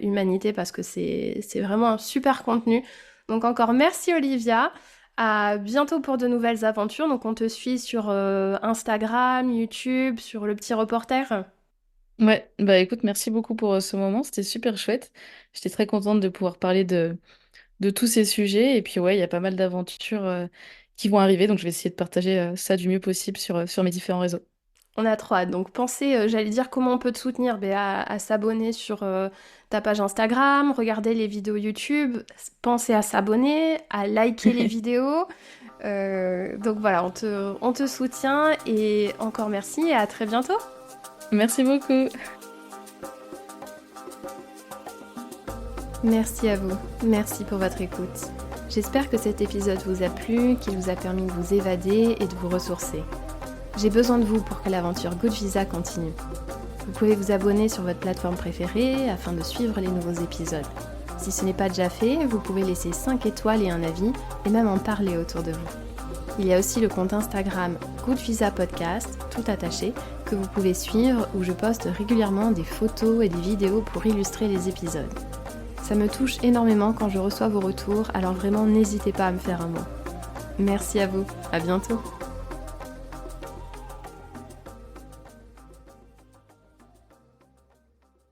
Humanité parce que c'est vraiment un super contenu. Donc encore merci Olivia. À bientôt pour de nouvelles aventures. Donc on te suit sur Instagram, YouTube, sur le petit reporter. Ouais, bah écoute, merci beaucoup pour ce moment, c'était super chouette. J'étais très contente de pouvoir parler de tous ces sujets. Et puis ouais, il y a pas mal d'aventures qui vont arriver, donc je vais essayer de partager ça du mieux possible sur mes différents réseaux. On a trop hâte. Donc pensez, j'allais dire comment on peut te soutenir, ben, à s'abonner sur ta page Instagram, regarder les vidéos YouTube, pensez à s'abonner, à liker les vidéos. Donc voilà, on te soutient et encore merci et à très bientôt. Merci beaucoup. Merci à vous, merci pour votre écoute. J'espère que cet épisode vous a plu, qu'il vous a permis de vous évader et de vous ressourcer. J'ai besoin de vous pour que l'aventure Good Visa continue. Vous pouvez vous abonner sur votre plateforme préférée afin de suivre les nouveaux épisodes. Si ce n'est pas déjà fait, vous pouvez laisser 5 étoiles et un avis et même en parler autour de vous. Il y a aussi le compte Instagram Good Visa Podcast, tout attaché, que vous pouvez suivre où je poste régulièrement des photos et des vidéos pour illustrer les épisodes. Ça me touche énormément quand je reçois vos retours, alors vraiment n'hésitez pas à me faire un mot. Merci à vous, à bientôt.